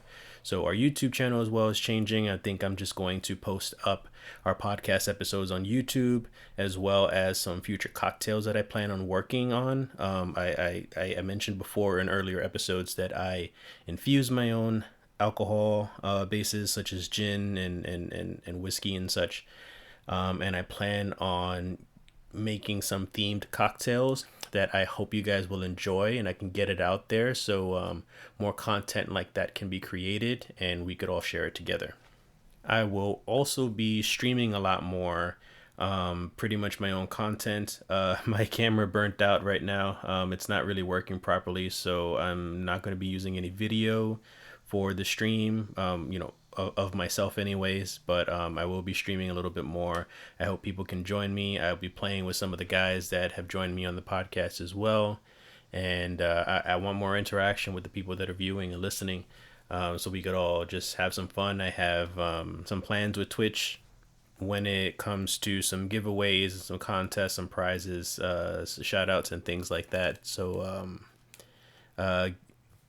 So our YouTube channel as well is changing. I think I'm just going to post up our podcast episodes on YouTube, as well as some future cocktails that I plan on working on. I mentioned before in earlier episodes that I infuse my own alcohol bases such as gin and whiskey and such. And I plan on making some themed cocktails that I hope you guys will enjoy and I can get it out there so more content like that can be created and we could all share it together. I will also be streaming a lot more, pretty much my own content. My camera burnt out right now. It's not really working properly, so I'm not going to be using any video for the stream, of myself anyways, but I will be streaming a little bit more. I hope people can join me. I'll be playing with some of the guys that have joined me on the podcast as well, and I want more interaction with the people that are viewing and listening, so we could all just have some fun. I have some plans with Twitch when it comes to some giveaways, some contests, some prizes, shout outs and things like that. So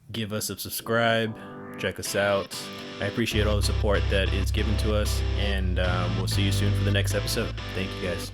give us a subscribe, check us out. I appreciate all the support that is given to us, and we'll see you soon for the next episode. Thank you guys.